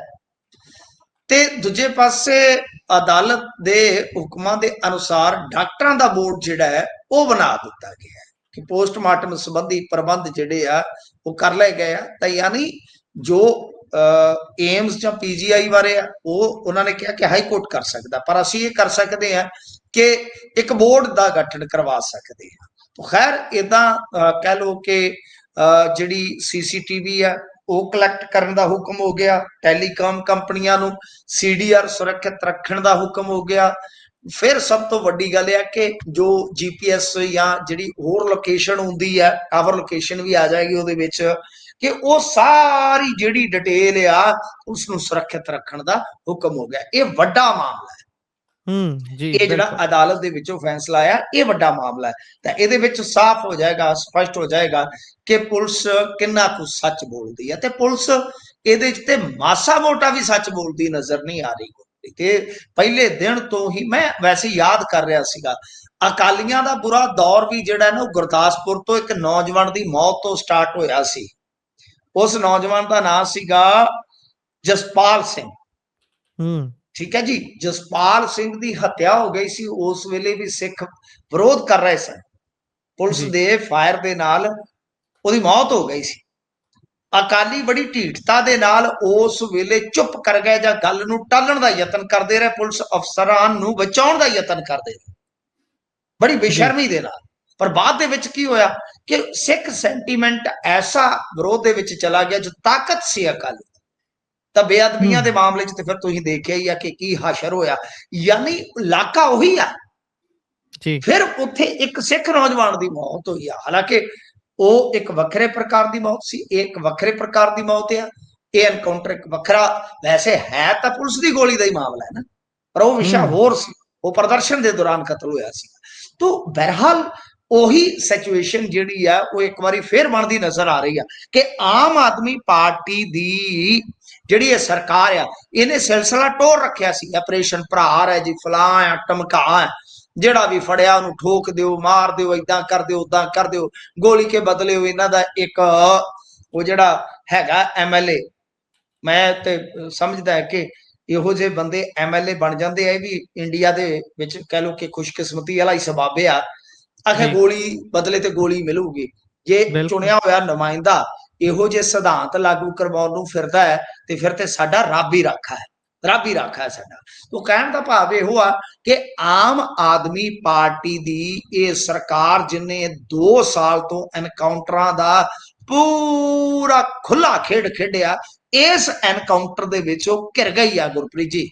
ਤੇ ਦੂਜੇ ਪਾਸੇ ਅਦਾਲਤ ਦੇ ਹੁਕਮਾਂ ਦੇ ਅਨੁਸਾਰ ਡਾਕਟਰਾਂ ਦਾ ਬੋਰਡ ਜਿਹੜਾ ਹੈ ਉਹ ਬਣਾ ਦਿੱਤਾ ਗਿਆ ਹੈ ਕਿ ਪੋਸਟਮਾਰਟਮ ਸੰਬੰਧੀ ਪ੍ਰਬੰਧ ਜਿਹੜੇ ਆ ਉਹ ਕਰ ਲਏ ਗਏ ਆ। ਤਾਂ ਯਾਨੀ ਜੋ ਏਮਸ ਜਾਂ PGI ਬਾਰੇ ਆ ਉਹ ਉਹਨਾਂ ਨੇ ਕਿਹਾ ਕਿ ਹਾਈ ਕੋਰਟ ਕਰ ਸਕਦਾ, ਪਰ ਅਸੀਂ ਇਹ ਕਰ ਸਕਦੇ ਹਾਂ ਕਿ ਇੱਕ ਬੋਰਡ ਦਾ ਗਠਨ ਕਰਵਾ ਸਕਦੇ ਹਾਂ। ਖੈਰ ਇਦਾਂ ਕਹਿ ਲਓ ਕਿ ਜਿਹੜੀ CCTV ਆ ਉਹ ਕਲੈਕਟ ਕਰਨ ਦਾ ਹੁਕਮ ਹੋ ਗਿਆ, ਟੈਲੀਕਾਮ ਕੰਪਨੀਆਂ ਨੂੰ CDR ਸੁਰੱਖਿਅਤ ਰੱਖਣ ਦਾ ਹੁਕਮ ਹੋ ਗਿਆ। ਫਿਰ ਸਭ ਤੋਂ ਵੱਡੀ ਗੱਲ ਇਹ ਹੈ ਕਿ ਜੋ GPS ਜਾਂ ਜਿਹੜੀ ਹੋਰ ਲੋਕੇਸ਼ਨ ਹੁੰਦੀ ਹੈ, ਟਾਵਰ ਲੋਕੇਸ਼ਨ ਵੀ ਆ ਜਾਏਗੀ ਉਹਦੇ ਵਿੱਚ, ਕਿ ਉਹ ਸਾਰੀ ਜਿਹੜੀ ਡਿਟੇਲ ਆ ਉਸ ਨੂੰ ਸੁਰੱਖਿਅਤ ਰੱਖਣ ਦਾ ਹੁਕਮ ਹੋ ਗਿਆ। ਇਹ ਵੱਡਾ ਮਾਮਲਾ ਹੈ, ਜੀ, ਇਹ ਜਿਹੜਾ ਬਿਲਕੁਲ। ਅਦਾਲਤ ਦੇ ਵਿੱਚੋਂ ਫੈਸਲਾ ਆਇਆ ਇਹ ਵੱਡਾ ਮਾਮਲਾ ਹੈ। ਤਾਂ ਇਹਦੇ ਵਿੱਚ ਸਾਫ਼ ਹੋ ਜਾਏਗਾ, ਸਪਸ਼ਟ ਹੋ ਜਾਏਗਾ ਕਿ ਪੁਲਿਸ ਕਿੰਨਾ ਕੁ ਸੱਚ ਬੋਲਦੀ ਹੈ। ਤੇ ਪੁਲਿਸ ਇਹਦੇ 'ਚ ਤੇ ਮਾਸਾ ਮੋਟਾ ਵੀ ਸੱਚ ਬੋਲਦੀ ਨਜ਼ਰ ਨਹੀਂ ਆ ਰਹੀ। ਤੇ ਪਹਿਲੇ ਦਿਨ ਤੋਂ ਹੀ ਮੈਂ ਵੈਸੇ ਯਾਦ ਕਰ ਰਿਹਾ ਸੀਗਾ, ਅਕਾਲੀਆਂ ਦਾ ਬੁਰਾ ਦੌਰ ਵੀ ਜਿਹੜਾ ਨਾ ਉਹ ਗੁਰਦਾਸਪੁਰ ਤੋਂ ਇੱਕ ਨੌਜਵਾਨ ਦੀ ਮੌਤ ਤੋਂ ਸਟਾਰਟ ਹੋਇਆ ਸੀ। ਉਸ ਨੌਜਵਾਨ ਦਾ ਨਾਮ ਸੀਗਾ ਜਸਪਾਲ ਸਿੰਘ। ਹੂੰ, ਠੀਕ ਹੈ ਜੀ, ਜਸਪਾਲ ਸਿੰਘ ਦੀ ਹੱਤਿਆ ਹੋ ਗਈ ਸੀ। ਉਸ ਵੇਲੇ ਵੀ ਸਿੱਖ ਵਿਰੋਧ ਕਰ ਰਹੇ ਸਨ, ਪੁਲਿਸ ਜੀ। ਦੇ ਫਾਇਰ ਦੇ ਨਾਲ ਉਹਦੀ ਮੌਤ ਹੋ ਗਈ ਸੀ। ਅਕਾਲੀ ਬੜੀ ਢੀਠਤਾ ਦੇ ਨਾਲ ਉਸ ਵੇਲੇ ਚੁੱਪ ਕਰ ਗਏ ਜਾਂ ਗੱਲ ਨੂੰ ਟਾਲਣ ਦਾ ਯਤਨ ਕਰਦੇ ਰਹੇ, ਪੁਲਿਸ ਅਫਸਰਾਂ ਨੂੰ ਬਚਾਉਣ ਦਾ ਯਤਨ ਕਰਦੇ ਰਹੇ ਬੜੀ ਜੀ। ਬੇਸ਼ਰਮੀ ਦੇ ਨਾਲ। ਪਰ ਬਾਅਦ ਦੇ ਵਿੱਚ ਕੀ ਹੋਇਆ ਕਿ ਸਿੱਖ ਸੈਂਟੀਮੈਂਟ ਐਸਾ ਵਿਰੋਧ ਦੇ ਵਿੱਚ ਚਲਾ ਗਿਆ ਜੋ ਤਾਕਤ ਸੀ ਅਕਾਲੀ, ਤਾਂ ਬੇਅਦਬੀਆਂ ਦੇ ਹੂੰ, ਮਾਮਲੇ 'ਚ ਤੇ ਫਿਰ ਤੁਸੀਂ ਦੇਖਿਆ ਹੀ ਆ ਕਿ ਕੀ ਹਸ਼ਰ ਹੋਇਆ। ਯਾਨੀ ਇਲਾਕਾ ਉਹੀ ਆ, ਜੀ। ਫਿਰ ਉੱਥੇ ਇੱਕ ਸਿੱਖ ਨੌਜਵਾਨ ਦੀ ਮੌਤ ਹੋਈ ਆ। ਹਾਲਾਂਕਿ ਉਹ ਇੱਕ ਵੱਖਰੇ ਪ੍ਰਕਾਰ ਦੀ ਮੌਤ ਸੀ, ਇਹ ਇੱਕ ਵੱਖਰੇ ਪ੍ਰਕਾਰ ਦੀ ਮੌਤ ਆ, ਇਹ ਐਨਕਾਊਂਟਰ ਇੱਕ ਵੱਖਰਾ, ਵੈਸੇ ਹੈ ਤਾਂ ਪੁਲਿਸ ਦੀ ਗੋਲੀ ਦਾ ਹੀ ਮਾਮਲਾ ਹੈ ਨਾ, ਪਰ ਉਹ ਵਿਸ਼ਾ ਹੂੰ, ਹੋਰ ਸੀ, ਉਹ ਪ੍ਰਦਰਸ਼ਨ ਦੇ ਦੌਰਾਨ ਕਤਲ ਹੋਇਆ ਸੀ। ਤੋਂ ਬਹਿਰਹਾਲ ਉਹੀ ਸਿਚੁਏਸ਼ਨ ਜਿਹੜੀ ਆ ਉਹ ਇੱਕ ਵਾਰੀ ਫੇਰ ਬਣਦੀ ਨਜ਼ਰ ਆ ਰਹੀ ਆ ਕਿ ਆਮ ਆਦਮੀ ਪਾਰਟੀ ਦੀ ਜਿਹੜੀ ਇਹ ਸਰਕਾਰ ਆ ਇਹਨੇ ਸਿਲਸਿਲਾ ਟੋਰ ਰੱਖਿਆ ਸੀ, ਆਪਰੇਸ਼ਨ ਪ੍ਰਹਾਰ ਹੈ ਜੀ, ਫਲਾਂ ਆ, ਟਮਕਾ ਹੈ, ਜਿਹੜਾ ਵੀ ਫੜਿਆ ਉਹਨੂੰ ਠੋਕ ਦਿਓ, ਮਾਰ ਦਿਓ, ਏਦਾਂ ਕਰ ਦਿਓ, ਉਦਾਂ ਕਰ ਦਿਓ, ਗੋਲੀ ਕੇ ਬਦਲੇ ਹੋ। ਇਹਨਾਂ ਦਾ ਇੱਕ ਉਹ ਜਿਹੜਾ ਹੈਗਾ MLA, ਮੈਂ ਤੇ ਸਮਝਦਾ ਹੈ ਕਿ ਇਹੋ ਜਿਹੇ ਬੰਦੇ MLA ਬਣ ਜਾਂਦੇ ਆ, ਇਹ ਵੀ ਇੰਡੀਆ ਦੇ ਵਿੱਚ ਕਹਿ ਲਓ ਕਿ ਖੁਸ਼ਕਿਸਮਤੀ ਵਾਲਾ ਹੀ ਸਬੱਬ ਆ ਆਖੇ ਜੀ, ਗੋਲੀ ਬਦਲੇ ਤੇ ਗੋਲੀ ਮਿਲੂਗੀ। ਜੇ ਬਿਲਕੁਲ। ਚੁਣਿਆ ਹੋਇਆ ਨੁਮਾਇੰਦਾ ਇਹੋ ਜਿਹੇ ਸਿਧਾਂਤ ਲਾਗੂ ਕਰਵਾਉਣ ਨੂੰ ਫਿਰਦਾ ਹੈ ਤੇ ਫਿਰ ਤੇ ਸਾਡਾ ਰੱਬ ਹੀ ਰਾਖਾ ਹੈ, ਰੱਬ ਹੀ ਰਾਖਾ ਹੈ ਸਾਡਾ। ਤੋ ਕਹਿਣ ਦਾ ਭਾਵ ਇਹੋ ਆ ਕਿ ਆਮ ਆਦਮੀ ਪਾਰਟੀ ਦੀ ਇਹ ਸਰਕਾਰ ਜਿਹਨੇ 2 ਸਾਲ ਤੋਂ ਐਨਕਾਊਂਟਰਾਂ ਦਾ ਪੂਰਾ ਖੁੱਲਾ ਖੇਡ ਖੇਡਿਆ, ਇਸ ਐਨਕਾਊਂਟਰ ਦੇ ਵਿੱਚ ਉਹ ਘਿਰ ਗਈ ਆ ਗੁਰਪ੍ਰੀਤ ਜੀ।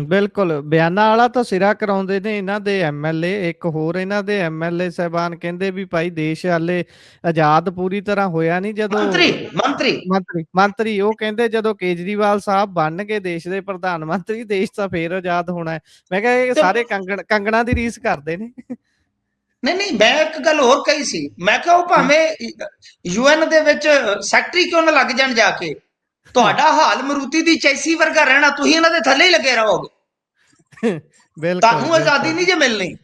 ਬਿਲਕੁਲ। ਬਿਆਨਾਂ ਵਾਲਾ ਤਾਂ ਸਿਰਾ ਕਰਾਉਂਦੇ ਨੇ ਇਹਨਾਂ ਦੇ ਐਮਐਲਏ। ਇੱਕ ਹੋਰ ਇਹਨਾਂ ਦੇ ਐਮਐਲਏ ਸਾਹਿਬਾਨ ਕਹਿੰਦੇ ਵੀ ਭਾਈ ਦੇਸ਼ ਹਾਲੇ ਆਜ਼ਾਦ ਪੂਰੀ ਤਰ੍ਹਾਂ ਹੋਇਆ ਨਹੀਂ। ਜਦੋਂ ਮੰਤਰੀ ਮੰਤਰੀ ਮੰਤਰੀ ਉਹ ਕਹਿੰਦੇ ਜਦੋਂ ਕੇਜਰੀਵਾਲ ਸਾਹਿਬ ਬਣਨਗੇ ਦੇਸ਼ ਦੇ ਪ੍ਰਧਾਨ ਮੰਤਰੀ, ਦੇਸ਼ ਤਾਂ ਫੇਰ ਆਜ਼ਾਦ ਹੋਣਾ ਹੈ। ਮੈਂ ਕਿਹਾ ਇਹ ਤੇ ਸਾਰੇ ਕੰਗਣਾ ਦੀ ਰੀਸ ਕਰਦੇ ਨੇ। ਨਹੀਂ ਨਹੀਂ, ਮੈਂ ਇੱਕ ਗੱਲ ਹੋਰ ਕਹੀ ਸੀ, ਮੈਂ ਕਿਹਾ ਉਹ ਭਾਵੇਂ ਯੂਐਨ ਦੇ ਵਿੱਚ ਸੈਕਟਰੀ ਕਿਉਂ ਨਾ ਲੱਗ ਜਾਣ ਜਾ ਕੇ, ਤੁਹਾਡਾ ਹਾਲ ਮਰੂਤੀ ਦੀ ਚੈਸੀ ਵਰਗਾ ਰਹਿਣਾ, ਤੁਸੀਂ ਇਹਨਾਂ ਦੇ ਥੱਲੇ ਹੀ ਲੱਗੇ ਰਹੋਗੇ, ਬਿਲਕੁਲ ਤੁਹਾਨੂੰ ਆਜ਼ਾਦੀ ਬਿਲਕੁਲ ਨਹੀਂ ਜੇ ਮਿਲਣੀ।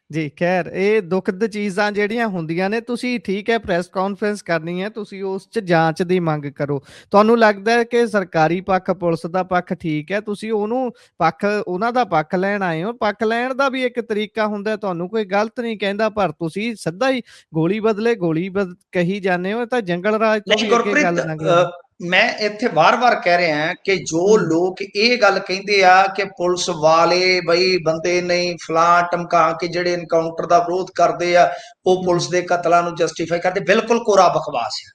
ਜੀ। ਖੈਰ ਇਹ ਦੁਖਦ ਚੀਜ਼ਾਂ ਜਿਹੜੀਆਂ ਹੁੰਦੀਆਂ ਨੇ, ਤੁਸੀਂ ਠੀਕ ਹੈ ਪ੍ਰੈਸ ਕਾਨਫਰੰਸ ਕਰਨੀ ਹੈ, ਤੁਸੀਂ ਉਸ 'ਚ ਜਾਂਚ ਦੀ ਮੰਗ ਕਰੋ। ਤੁਹਾਨੂੰ ਲੱਗਦਾ ਹੈ ਕਿ ਸਰਕਾਰੀ ਪੱਖ, ਪੁਲਿਸ ਦਾ ਪੱਖ ਠੀਕ ਹੈ, ਤੁਸੀਂ ਉਹਨਾਂ ਦਾ ਪੱਖ ਲੈਣ ਆਏ ਹੋ। ਪੱਖ ਲੈਣ ਦਾ ਵੀ ਇੱਕ ਤਰੀਕਾ ਹੁੰਦਾ, ਤੁਹਾਨੂੰ ਕੋਈ ਗਲਤ ਨਹੀਂ ਕਹਿੰਦਾ, ਪਰ ਤੁਸੀਂ ਸਿੱਧਾ ਹੀ ਗੋਲੀ ਬਦਲੇ ਗੋਲੀ ਕਹੀ ਜਾਂਦੇ ਹੋ। ਇਹ ਤਾਂ ਜੰਗਲ ਰਾਜ ਤੋਂ ਨਹੀਂ ਵੀ ਅੱਗੇ ਗੁਰਪ੍ਰੀਤ, ਗੱਲ ਲੰਘ ਜਾਂਦੀ। ਮੈਂ ਇੱਥੇ ਵਾਰ-ਵਾਰ ਕਹਿ ਰਿਹਾ ਕਿ ਜੋ ਹੂੰ ਲੋਕ ਇਹ ਗੱਲ ਕਹਿੰਦੇ ਆ ਕਿ ਪੁਲਿਸ ਵਾਲੇ ਬਈ ਬੰਦੇ ਨਹੀਂ ਫਲਾਂ ਟਮਕਾ ਕੇ ਜਿਹੜੇ ਐਨਕਾਊਂਟਰ ਦਾ ਵਿਰੋਧ ਕਰਦੇ ਆ, ਉਹ ਹੂੰ ਪੁਲਿਸ ਦੇ ਕਤਲਾਂ ਨੂੰ ਜਸਟੀਫਾਈ ਕਰਦੇ, ਬਿਲਕੁਲ ਕੋਰਾ ਬਕਵਾਸ ਹੈ।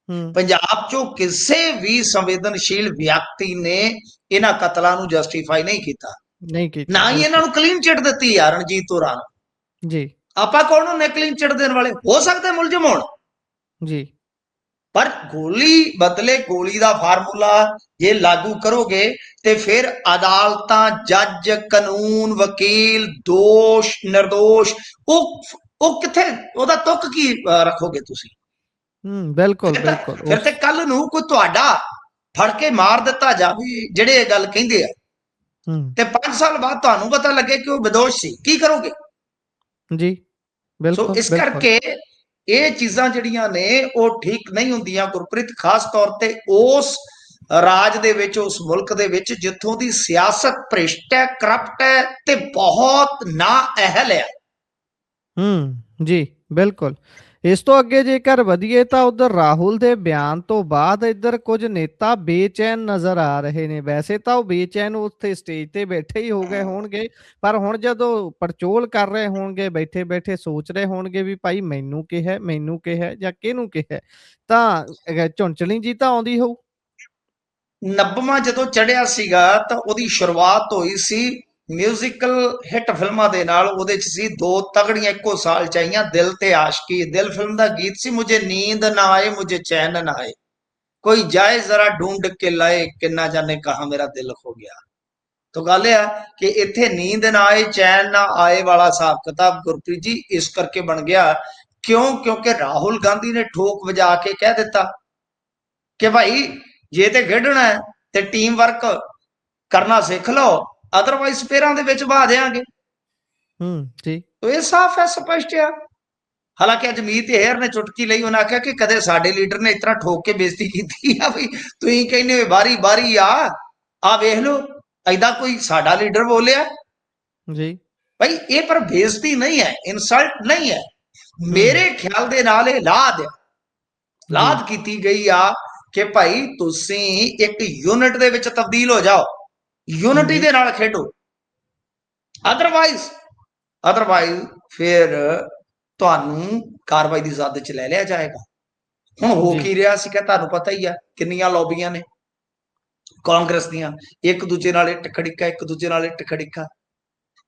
ਹੂੰ ਪੰਜਾਬ ਚੋਂ ਕਿਸੇ ਵੀ ਸੰਵੇਦਨਸ਼ੀਲ ਵਿਅਕਤੀ ਨੇ ਇਹਨਾਂ ਕਤਲਾਂ ਨੂੰ ਜਸਟੀਫਾਈ ਨਹੀਂ ਕੀਤਾ, ਨਹੀਂ ਕੀਤਾ ਨਾ ਹੀ ਇਹਨਾਂ ਬਿਲਕੁਲ। ਨੂੰ ਕਲੀਨ ਚਿੱਟ ਦਿੱਤੀ ਆ ਰਣਜੀਤ ਹੋਰਾਂ ਨੂੰ। ਜੀ ਆਪਾਂ ਕੌਣ ਹੁੰਦੇ ਕਲੀਨ ਚਿੱਟ ਦੇਣ ਵਾਲੇ? ਹੋ ਸਕਦਾ ਮੁਲਜ਼ਮ ਹੋਣ, ਜੀ ਪਰ ਗੋਲੀ ਬਦਲੇ ਗੋਲੀ ਦਾ ਫਾਰਮੂਲਾ ਜੇ ਲਾਗੂ ਕਰੋਗੇ ਤੇ ਫਿਰ ਅਦਾਲਤਾਂ, ਜੱਜ, ਕਾਨੂੰਨ, ਵਕੀਲ, ਦੋਸ਼ ਨਿਰਦੋਸ਼, ਉਹ ਕਿੱਥੇ, ਉਹਦਾ ਤੁੱਕ ਕੀ ਰੱਖੋਗੇ ਤੁਸੀਂ? ਬਿਲਕੁਲ ਫਿਰ ਤਾਂ ਬਿਲਕੁਲ ਫਿਰ ਤੇ ਉਸ ਕੱਲ ਨੂੰ ਕੋਈ ਤੁਹਾਡਾ ਫੜ ਕੇ ਮਾਰ ਦਿੱਤਾ ਜਾਵੇ ਜਿਹੜੇ ਇਹ ਗੱਲ ਕਹਿੰਦੇ ਆ, ਹੂੰ ਤੇ 5 ਸਾਲ ਬਾਅਦ ਤੁਹਾਨੂੰ ਪਤਾ ਲੱਗੇ ਕਿ ਉਹ ਬਦੋਸ਼ ਸੀ, ਕੀ ਕਰੋਗੇ? ਜੀ ਸੋ ਬਿਲਕੁਲ ਇਸ ਬਿਲਕੁਲ ਕਰਕੇ ਇਹ ਚੀਜ਼ਾਂ ਜਿਹੜੀਆਂ ਨੇ ਉਹ ਠੀਕ ਨਹੀਂ ਹੁੰਦੀਆਂ ਗੁਰਪ੍ਰੀਤ, ਖਾਸ ਤੌਰ ਤੇ ਉਸ ਰਾਜ ਦੇ ਵਿੱਚ, ਉਸ ਮੁਲਕ ਦੇ ਵਿੱਚ ਜਿੱਥੋਂ ਦੀ ਸਿਆਸਤ ਭ੍ਰਿਸ਼ਟ ਹੈ, ਕਰਪਟ ਹੈ ਤੇ ਬਹੁਤ ਨਾ ਅਹਿਲ ਹੈ। ਜੀ ਬਿਲਕੁਲ। ਇਸ ਤੋਂ ਅੱਗੇ ਜੇਕਰ ਵਧੀਏ ਤਾਂ ਉਧਰ ਰਾਹੁਲ ਦੇ ਬਿਆਨ ਤੋਂ ਬਾਅਦ ਇੱਧਰ ਕੁਝ ਨੇਤਾ ਬੇਚੈਨ ਨਜ਼ਰ ਆ ਰਹੇ ਨੇ। ਵੈਸੇ ਤਾਂ ਉਹ ਬੇਚੈਨ ਉੱਥੇ ਸਟੇਜ ਤੇ ਬੈਠੇ ਹੀ ਹੋ ਗਏ ਹੋਣਗੇ, ਪਰ ਹੁਣ ਜਦੋਂ ਪੜਚੋਲ ਕਰ ਰਹੇ ਹੋਣਗੇ, ਬੈਠੇ ਬੈਠੇ ਸੋਚ ਰਹੇ ਹੋਣਗੇ ਵੀ ਭਾਈ ਮੈਨੂੰ ਕਿਹਾ ਜਾਂ ਕਿਹਨੂੰ ਕਿਹਾ, ਤਾਂ ਝੁੰਚਲੀ ਜੀ ਤਾਂ ਆਉਂਦੀ ਹੋਊ। 90ਵਾਂ ਜਦੋਂ ਚੜਿਆ ਸੀਗਾ ਤਾਂ ਉਹਦੀ ਸ਼ੁਰੂਆਤ ਹੋਈ ਸੀ ਮਿਊਜ਼ੀਕਲ ਹਿੱਟ ਫਿਲਮਾਂ ਦੇ ਨਾਲ। ਉਹਦੇ ਚ ਸੀ 2 ਤਗੜੀਆਂ ਇੱਕੋ ਸਾਲ ਚ ਆਈਆਂ, ਦਿਲ ਤੇ ਆਸ਼ਕੀ। ਦਿਲ ਫਿਲਮ ਦਾ ਗੀਤ ਸੀ, ਮੁਝੇ ਨੀਂਦ ਨਾ ਆਏ ਮੁਝੇ ਚੈਨ ਨਾ ਆਏ, ਕੋਈ ਜਾਏ ਜ਼ਰਾ ਢੂੰਡ ਕੇ ਲਾਏ, ਕਿੰਨਾ ਜਾਣੇ ਕਹਾ ਮੇਰਾ ਦਿਲ ਖੋ ਗਿਆ। तो गल यह कि इत्थे नींद ना आए चैन ना आए वाला हिसाब किताब गुरप्रीत जी इस करके बन गया, क्यों? क्योंकि राहुल गांधी ने ठोक बजा के कह दिता कि भाई जे ते खेडना है ते टीम वर्क करना सीख लो, अदरवाइज पेरां दे विच बहा देंगे। जी तो ये साफ है, स्पष्ट है। हालांकि अज मीत हेयर ने चुटकी ली, उन्हें आख्या कि कदे साडे लीडर ने इतना ठोक के बेइज्जती की आ, भी तुसीं कहने बारी बारी आ वेख लो ऐदा कोई साडा लीडर बोलिया जी भाई, ये पर बेइज्जती नहीं है, इंसल्ट नहीं है। मेरे ख्याल दे नाल ये लाद जी की गई आ कि भाई तुसीं एक यूनिट दे विच तब्दील हो जाओ, यूनिटी जी दे नाल खेडो, अदरवाइज फिर ਤੁਹਾਨੂੰ ਕਾਰਵਾਈ ਦੀ ਜ਼ਦ ਚ ਲੈ ਲਿਆ ਜਾਏਗਾ। ਹੁਣ ਹੋ जी ਕੀ ਰਿਹਾ ਸੀ ਕਿ ਤੁਹਾਨੂੰ ਪਤਾ ਹੀ ਆ ਕਿੰਨੀਆਂ ਲੌਬੀਆਂ ਨੇ ਕਾਂਗਰਸ ਦੀਆਂ, ਇੱਕ ਦੂਜੇ ਨਾਲ ਇੱਟ ਖੜੀਕਾ, ਇੱਕ ਦੂਜੇ ਨਾਲ ਇੱਟ ਖੜੀਕਾ।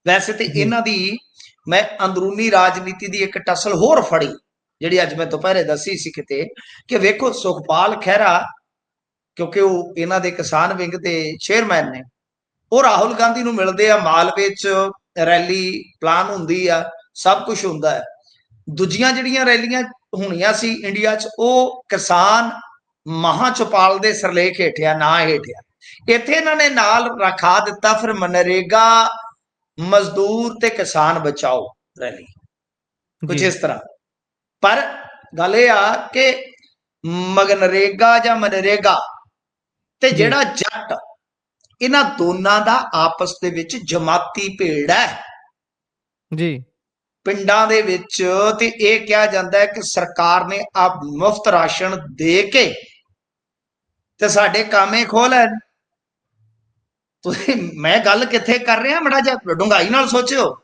ਵੈਸੇ ਤੇ जी ਇਹਨਾਂ ਦੀ ਮੈਂ ਅੰਦਰੂਨੀ ਰਾਜਨੀਤੀ ਦੀ ਇੱਕ ਟਸਲ ਹੋਰ ਫੜੀ, ਜਿਹੜੀ ਅੱਜ ਮੈਂ ਦੁਪਹਿਰੇ ਦੱਸੀ ਸੀ ਕਿਤੇ, ਕਿ ਵੇਖੋ ਸੁਖਪਾਲ ਖਹਿਰਾ, ਕਿਉਂਕਿ ਉਹ ਇਹਨਾਂ ਦੇ ਕਿਸਾਨ ਵਿੰਗ ਦੇ ਚੇਅਰਮੈਨ ਨੇ, ਉਹ ਰਾਹੁਲ ਗਾਂਧੀ ਨੂੰ ਮਿਲਦੇ ਆ, ਮਾਲਵੇ ਚ ਰੈਲੀ ਪਲਾਨ ਹੁੰਦੀ ਆ, ਸਭ ਕੁਝ ਹੁੰਦਾ ਹੈ। ਦੂਜੀਆਂ ਜਿਹੜੀਆਂ ਰੈਲੀਆਂ ਹੋਣੀਆਂ ਸੀ ਇੰਡੀਆ 'ਚ, ਉਹ ਕਿਸਾਨ ਮਹਾਂ ਚੌਪਾਲ ਦੇ ਸਰਲੇਖ ਹੇਠਿਆ, ਨਾ ਹੇਠਿਆ। ਇੱਥੇ ਇਹਨਾਂ ਨੇ ਨਾਲ ਰਖਾ ਦਿੱਤਾ ਫਿਰ ਮਨਰੇਗਾ ਮਜ਼ਦੂਰ ਤੇ ਕਿਸਾਨ ਬਚਾਓ ਰੈਲੀ, ਕੁਝ जी ਇਸ ਤਰ੍ਹਾਂ। ਪਰ ਗੱਲ ਇਹ ਆ ਕਿ ਮਗਨਰੇਗਾ ਜਾਂ ਮਨਰੇਗਾ ਤੇ जी ਜਿਹੜਾ ਜੱਟ, ਇਹਨਾਂ ਦੋਨਾਂ ਦਾ ਆਪਸ ਦੇ ਵਿੱਚ ਜਮਾਤੀ ਭੇੜ ਹੈ। जी ਪਿੰਡਾਂ ਦੇ ਵਿੱਚ ਤੇ ਇਹ ਕਿਹਾ ਜਾਂਦਾ ਹੈ ਕਿ ਸਰਕਾਰ ਨੇ ਆ ਮੁਫਤ ਰਾਸ਼ਨ ਦੇ ਕੇ ਤੇ ਸਾਡੇ ਕਾਮੇ ਖੋਲ ਹੈ। ਤੁਸੀਂ ਮੈਂ ਗੱਲ ਕਿੱਥੇ ਕਰ ਰਿਹਾ, ਮੜਾ ਜਿਹਾ ਡੂੰਘਾਈ ਨਾਲ ਸੋਚਿਓ।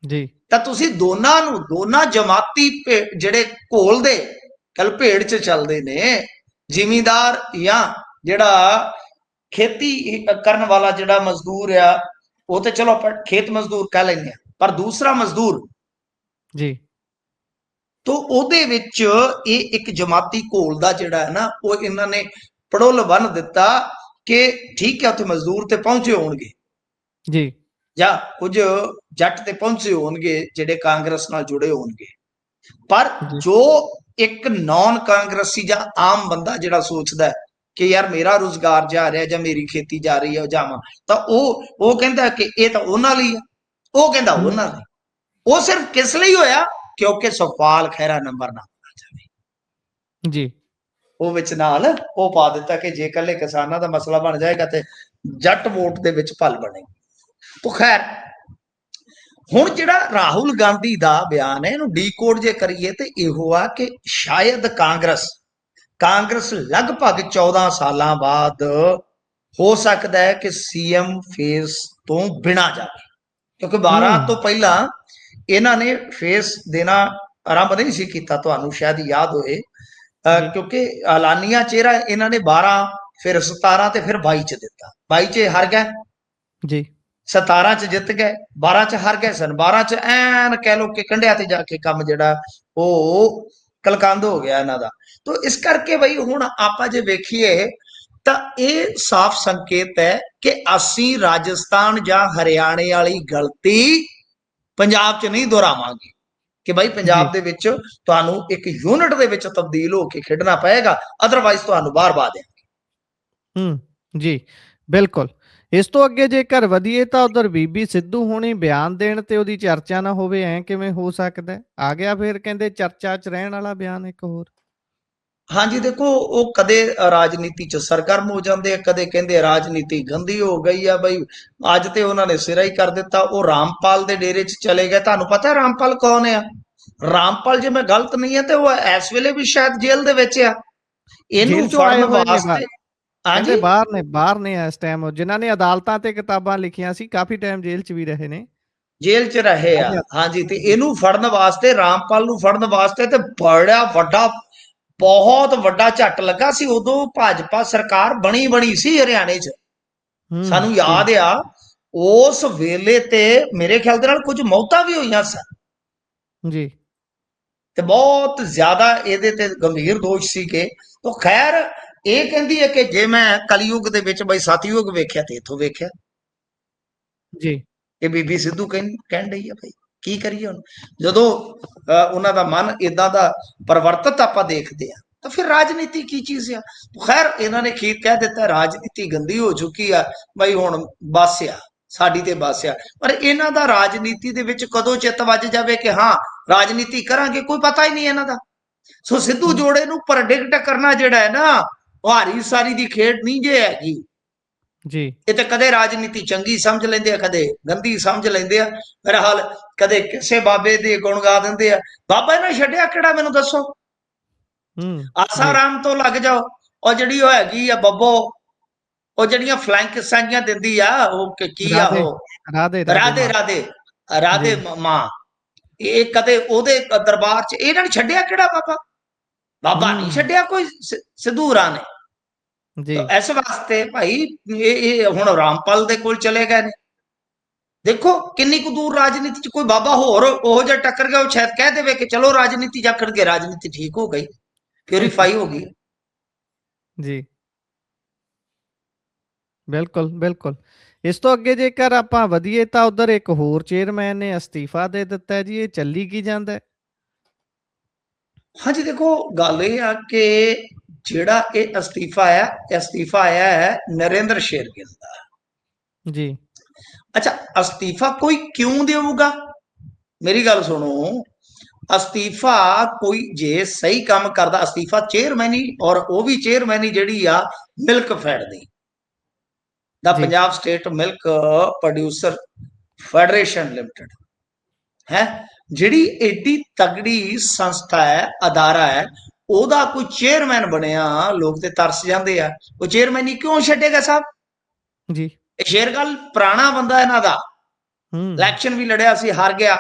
ਜੀ ਤਾਂ ਤੁਸੀਂ ਦੋਨਾਂ ਜਮਾਤੀ ਜਿਹੜੇ ਘੋਲ ਦੇ ਕੱਲ ਭੇੜ 'ਚ ਚੱਲਦੇ ਨੇ, ਜ਼ਿਮੀਂਦਾਰ ਜਾਂ ਜਿਹੜਾ ਖੇਤੀ ਕਰਨ ਵਾਲਾ ਜਿਹੜਾ ਮਜ਼ਦੂਰ ਆ, ਉਹ ਤੇ ਚਲੋ ਆਪਾਂ ਖੇਤ ਮਜ਼ਦੂਰ ਕਹਿ ਲੈਂਦੇ ਆ, ਪਰ ਦੂਸਰਾ ਮਜ਼ਦੂਰ ਜੀ ਤੋ ਉਹਦੇ ਵਿੱਚ ਇਹ ਇੱਕ ਜਮਾਤੀ ਘੋਲ ਦਾ ਜਿਹੜਾ ਹੈ ਨਾ, ਉਹ ਇਹਨਾਂ ਨੇ ਪੜੋਲ ਬੰਨ ਦਿੱਤਾ ਕਿ ਠੀਕ ਹੈ ਉੱਥੇ ਮਜ਼ਦੂਰ ਤੇ ਪਹੁੰਚੇ ਹੋਣਗੇ ਜੀ ਜਾਂ ਕੁਝ ਜੱਟ ਤੇ ਪਹੁੰਚੇ ਹੋਣਗੇ ਜਿਹੜੇ ਕਾਂਗਰਸ ਨਾਲ ਜੁੜੇ ਹੋਣਗੇ, ਪਰ ਜੀ ਜੋ ਇੱਕ ਨਾਨ ਕਾਂਗਰਸੀ ਜਾਂ ਆਮ ਬੰਦਾ ਜਿਹੜਾ ਸੋਚਦਾ ਹੈ ਕਿ ਯਾਰ ਮੇਰਾ ਰੁਜ਼ਗਾਰ ਜਾ ਰਿਹਾ ਜਾਂ ਮੇਰੀ ਖੇਤੀ ਜਾ ਰਹੀ ਹੈ ਜਾਵਾਂ, ਤਾਂ ਉਹ ਕਹਿੰਦਾ ਕਿ ਇਹ ਤਾਂ ਉਹਨਾਂ ਲਈ ਹੈ, ਉਹ ਕਹਿੰਦਾ ਹੂੰ, ਉਹਨਾਂ ਲਈ। ਉਹ ਸਿਰਫ ਕਿਸ ਲਈ ਹੋਇਆ? ਕਿਉਂਕਿ ਸੁਖਪਾਲ ਖਹਿਰਾ ਨੰਬਰ ਨਾ ਹੋਣਾ ਚਾਹੀਦਾ। ਜੀ ਉਹ ਵਿੱਚ ਨਾਲ ਉਹ ਪਾ ਦਿੱਤਾ ਕਿ ਜੇ ਇਕੱਲੇ ਕਿਸਾਨਾਂ ਦਾ ਮਸਲਾ ਬਣ ਜਾਏਗਾ ਤੇ ਜੱਟ ਵੋਟ ਦੇ ਵਿੱਚ ਭਲ ਬਣੇਗੀ। तो खैर ਹੁਣ ਜਿਹੜਾ ਰਾਹੁਲ ਗਾਂਧੀ ਦਾ ਬਿਆਨ ਹੈ, ਇਹਨੂੰ ਡੀਕੋਡ ਜੇ ਕਰੀਏ ਤੇ ਇਹੋ ਆ ਕਿ ਸ਼ਾਇਦ ਕਾਂਗਰਸ ਲਗਭਗ 14 ਸਾਲਾਂ ਬਾਅਦ ਹੋ ਸਕਦਾ ਹੈ ਕਿ ਸੀਐਮ ਫੇਸ ਤੋਂ ਬਿਨਾ ਜਾਵੇ, ਕਿਉਂਕਿ 12 ਤੋਂ ਪਹਿਲਾਂ ਇਹਨਾਂ ਨੇ ਫੇਸ ਦੇਣਾ ਆਰੰਭ ਨਹੀਂ ਸੀ ਕੀਤਾ, ਤੁਹਾਨੂੰ ਸ਼ਾਇਦ ਯਾਦ ਹੋਏ, ਕਿਉਂਕਿ ਐਲਾਨੀਆ ਚਿਹਰਾ ਇਹਨਾਂ ਨੇ 12 ਫਿਰ 17 ਤੇ ਫਿਰ 22 ਚ ਦਿੱਤਾ। 22 ਚ ਹਾਰ ਗਏ ਜੀ, 17 ਚ ਜਿੱਤ ਗਏ, 12 ਚ ਹਾਰ ਗਏ ਸਨ, 12 ਚ ਐਨ ਕਹਿ ਲੋ ਕਿ ਕੰਢਿਆਂ ਤੇ ਜਾ ਕੇ ਕੰਮ ਜਿਹੜਾ ਉਹ ਕਲਕੰਦ ਹੋ ਗਿਆ ਇਹਨਾਂ ਦਾ। ਤੋ ਇਸ ਕਰਕੇ ਬਈ ਹੁਣ ਆਪਾਂ ਜੇ ਵੇਖੀਏ ਤਾਂ ਇਹ ਸਾਫ਼ ਸੰਕੇਤ ਹੈ ਕਿ ਅਸੀਂ ਰਾਜਸਥਾਨ ਜਾਂ ਹਰਿਆਣੇ ਵਾਲੀ ਗਲਤੀ ਪੰਜਾਬ ਚ ਨਹੀਂ ਦੁਹਰਾਵਾਂਗੇ ਕਿ ਭਾਈ ਪੰਜਾਬ ਦੇ ਵਿੱਚ ਤੁਹਾਨੂੰ ਇੱਕ ਯੂਨਿਟ ਦੇ ਵਿੱਚ ਤਬਦੀਲ ਹੋ ਕੇ ਖੇਡਣਾ ਪਏਗਾ, ਅਦਰਵਾਈਜ਼ ਤੁਹਾਨੂੰ ਬਾਹਰ ਪਾ ਦੇਣਗੇ। ਜੀ ਬਿਲਕੁਲ। ਇਸ ਤੋਂ ਅੱਗੇ ਜੇਕਰ ਵਧੀਏ ਤਾਂ ਉਧਰ ਬੀਬੀ ਸਿੱਧੂ ਹੁਣੀ ਬਿਆਨ ਦੇਣ ਤੇ ਉਹਦੀ ਚਰਚਾ ਨਾ ਹੋਵੇ, ਐ ਕਿਵੇਂ ਹੋ ਸਕਦਾ? ਆ ਗਿਆ ਫਿਰ ਕਹਿੰਦੇ ਚਰਚਾ 'ਚ ਰਹਿਣ ਵਾਲਾ ਬਿਆਨ ਇੱਕ ਹੋਰ। ਹਾਂਜੀ ਦੇਖੋ, ਉਹ ਕਦੇ ਰਾਜਨੀਤੀ 'ਚ ਸਰਗਰਮ ਹੋ ਜਾਂਦੇ ਆ, ਕਦੇ ਕਹਿੰਦੇ ਰਾਜਨੀਤੀ ਗੰਦੀ ਹੋ ਗਈ ਆ ਬਈ, ਅੱਜ ਤੇ ਉਹਨਾਂ ਨੇ ਸਿਰਾ ਹੀ ਕਰ ਦਿੱਤਾ। ਉਹ ਰਾਮਪਾਲ ਦੇ ਡੇਰੇ 'ਚ ਚਲੇ ਗਏ। ਤੁਹਾਨੂੰ ਪਤਾ ਰਾਮਪਾਲ ਕੌਣ ਆ? ਰਾਮਪਾਲ ਜੇ ਮੈਂ ਗਲਤ ਨਹੀਂ ਹੈ ਤੇ ਉਹ ਇਸ ਵੇਲੇ ਵੀ ਸ਼ਾਇਦ ਜੇਲ੍ਹ ਦੇ ਵਿੱਚ ਆ। ਇਹਨੂੰ ਜੇਲ੍ਹ 'ਚੋਂ ਆਏ ਫੜਨ ਹੋਏ ਨੇ ਵਾਸਤੇ ਕਹਿੰਦੇ ਹਾਂਜੀ ਬਾਹਰ ਨੇ ਇਸ ਟਾਈਮ, ਜਿਨ੍ਹਾਂ ਨੇ ਅਦਾਲਤਾਂ ਤੇ ਕਿਤਾਬਾਂ ਲਿਖੀਆਂ ਸੀ ਕਾਫੀ ਟਾਈਮ ਜੇਲ੍ਹ 'ਚ ਵੀ ਰਹੇ ਨੇ, ਜੇਲ੍ਹ 'ਚ ਰਹੇ ਆ। ਹਾਂਜੀ, ਤੇ ਇਹਨੂੰ ਫੜਨ ਵਾਸਤੇ, ਰਾਮਪਾਲ ਨੂੰ ਫੜਨ ਵਾਸਤੇ ਤੇ ਬੜਾ ਵੱਡਾ, ਬਹੁਤ ਵੱਡਾ ਝੱਟ ਲੱਗਾ ਸੀ। ਉਦੋਂ ਭਾਜਪਾ ਸਰਕਾਰ ਬਣੀ ਸੀ ਹਰਿਆਣੇ 'ਚ, ਸਾਨੂੰ ਯਾਦ ਆ। ਉਸ ਵੇਲੇ ਤੇ ਮੇਰੇ ਖਿਆਲ ਦੇ ਨਾਲ ਕੁਝ ਮੌਤਾਂ ਵੀ ਹੋਈਆਂ ਸਨ ਜੀ, ਤੇ ਬਹੁਤ ਜ਼ਿਆਦਾ ਇਹਦੇ ਤੇ ਗੰਭੀਰ ਦੋਸ਼ ਸੀਗੇ। ਤਾਂ ਖੈਰ ਇਹ ਕਹਿੰਦੀ ਹੈ ਕਿ ਜੇ ਮੈਂ ਕਲਯੁਗ ਦੇ ਵਿੱਚ ਬਈ ਸਤਯੁਗ ਵੇਖਿਆ ਤੇ ਇੱਥੋਂ ਵੇਖਿਆ। ਜੀ ਇਹ ਬੀਬੀ ਸਿੱਧੂ ਕਹਿਣ ਡਈ ਆ। ਭਾਈ ਕੀ ਕਰੀਏ ਹੁਣ, ਜਦੋਂ ਉਹਨਾਂ ਦਾ ਮਨ ਇਦਾਂ ਦਾ ਪਰਿਵਰਤਿਤ ਆਪਾਂ ਦੇਖਦੇ ਆ ਤਾਂ ਫਿਰ ਰਾਜਨੀਤੀ ਕੀ ਚੀਜ਼ ਆ। ਖੈਰ ਇਹਨਾਂ ਨੇ ਖੀਰ ਕਹਿ ਦਿੱਤਾ ਰਾਜਨੀਤੀ ਗੰਦੀ ਹੋ ਚੁੱਕੀ ਆ ਬਈ, ਹੁਣ ਬਸ ਆ ਸਾਡੀ ਤੇ ਬਸ ਆ। ਪਰ ਇਹਨਾਂ ਦਾ ਰਾਜਨੀਤੀ ਦੇ ਵਿੱਚ ਕਦੋਂ ਚਿੱਤ ਵੱਜ ਜਾਵੇ ਕਿ ਹਾਂ ਰਾਜਨੀਤੀ ਕਰਾਂਗੇ, ਕੋਈ ਪਤਾ ਹੀ ਨਹੀਂ ਇਹਨਾਂ ਦਾ। ਸੋ ਸਿੱਧੂ ਜੋੜੇ ਨੂੰ ਪ੍ਰੈਡਿਕਟ ਕਰਨਾ ਜਿਹੜਾ ਹੈ ਨਾ, ਹਾਰੀ ਸਾਰੀ ਦੀ ਖੇਡ ਨਹੀਂ ਜੇ ਹੈਗੀ। ਜੀ ਇਹ ਤਾਂ ਕਦੇ ਰਾਜਨੀਤੀ ਚੰਗੀ ਸਮਝ ਲੈਂਦੇ ਆ, ਕਦੇ ਗੰਦੀ ਸਮਝ ਲੈਂਦੇ ਆ। ਮੇਰਾ ਹਾਲ ਕਦੇ ਕਿਸੇ ਬਾਬੇ ਦੇ ਗੁਣ ਗਾ ਦਿੰਦੇ ਆ, ਬਾਬਾ ਇਹਨਾਂ ਛੱਡਿਆ ਕਿਹੜਾ ਮੈਨੂੰ ਦੱਸੋ। ਆਸਾਰਾਮ ਤੋਂ ਲੱਗ ਜਾਓ, ਉਹ ਜਿਹੜੀ ਉਹ ਹੈਗੀ ਆ ਬੱਬੋ, ਉਹ ਜਿਹੜੀਆਂ ਫਲੈਂਕ ਸਾਂਝੀਆਂ ਦਿੰਦੀ ਆ, ਉਹ ਕੀ ਆ ਉਹ ਰਾਧੇ ਮਾਂ, ਇਹ ਕਦੇ ਉਹਦੇ ਦਰਬਾਰ 'ਚ ਇਹਨਾਂ ਨੇ ਛੱਡਿਆ ਕਿਹੜਾ ਬਾਬਾ? ਬਾਬਾ ਨਹੀਂ ਛੱਡਿਆ ਕੋਈ ਸਿੱਧੂਰਾਂ ਨੇ। ਇਸ ਵਾਸਤੇ ਭਾਈ ਇਹ ਹੁਣ ਰਾਮਪਾਲ ਦੇ ਕੋਲ ਚਲੇ ਗਏ ਨੇ। ਦੇਖੋ ਕਿੰਨੀ ਕੁ ਦੂਰ ਰਾਜਨੀਤੀ 'ਚ ਕੋਈ ਬਾਬਾ ਹੋਰ ਉਹ ਜਿਹਾ ਟੱਕਰ ਗਿਆ, ਉਹ ਸ਼ਾਇਦ ਕਹਿ ਦੇਵੇ ਕਿ ਚਲੋ ਰਾਜਨੀਤੀ ਜਾਖੜ ਕੇ ਰਾਜਨੀਤੀ ਠੀਕ ਹੋ ਗਈ, ਪਿਉਰੀਫਾਈ ਹੋ ਗਈ। ਜੀ ਬਿਲਕੁਲ। ਇਸ ਤੋਂ ਅੱਗੇ ਜੇਕਰ ਆਪਾਂ ਵਧੀਏ ਤਾਂ ਉਧਰ ਇੱਕ ਹੋਰ ਚੇਅਰਮੈਨ ਨੇ ਅਸਤੀਫਾ ਦੇ ਦਿੱਤਾ ਜੀ, ਇਹ ਚੱਲੀ ਕੀ ਜਾਂਦਾ? ਹਾਂਜੀ ਦੇਖੋ, ਗੱਲ ਇਹ ਆ ਕਿ ਜਿਹੜਾ ਇਹ ਅਸਤੀਫਾ ਆਇਆ ਹੈ ਨਰਿੰਦਰ ਸ਼ੇਰਗਿੱਲ ਦਾ ਜੀ। ਅੱਛਾ, ਅਸਤੀਫਾ ਕੋਈ ਕਿਉਂ ਦੇਊਗਾ? ਮੇਰੀ ਗੱਲ ਸੁਣੋ, ਅਸਤੀਫਾ ਕੋਈ ਜੇ ਸਹੀ ਕੰਮ ਕਰਦਾ, ਅਸਤੀਫਾ ਚੇਅਰਮੈਨੀ, ਔਰ ਉਹ ਵੀ ਚੇਅਰਮੈਨੀ ਜਿਹੜੀ ਆ ਮਿਲਕ ਫੈਡ ਦੀ, ਦਾ Punjab State Milk Producer Federation Limited, है जिहड़ी एडी तगड़ी संस्था है, अदारा है, ओदा कोई चेयरमैन बनया, लोग ते तरस जाते हैं। वो चेयरमैन ही क्यों छड्डेगा साहब? जी। शेरगल पुराना बंदा इन्हां दा, हुँ, इलैक्शन भी लड़िया सी, हार गया।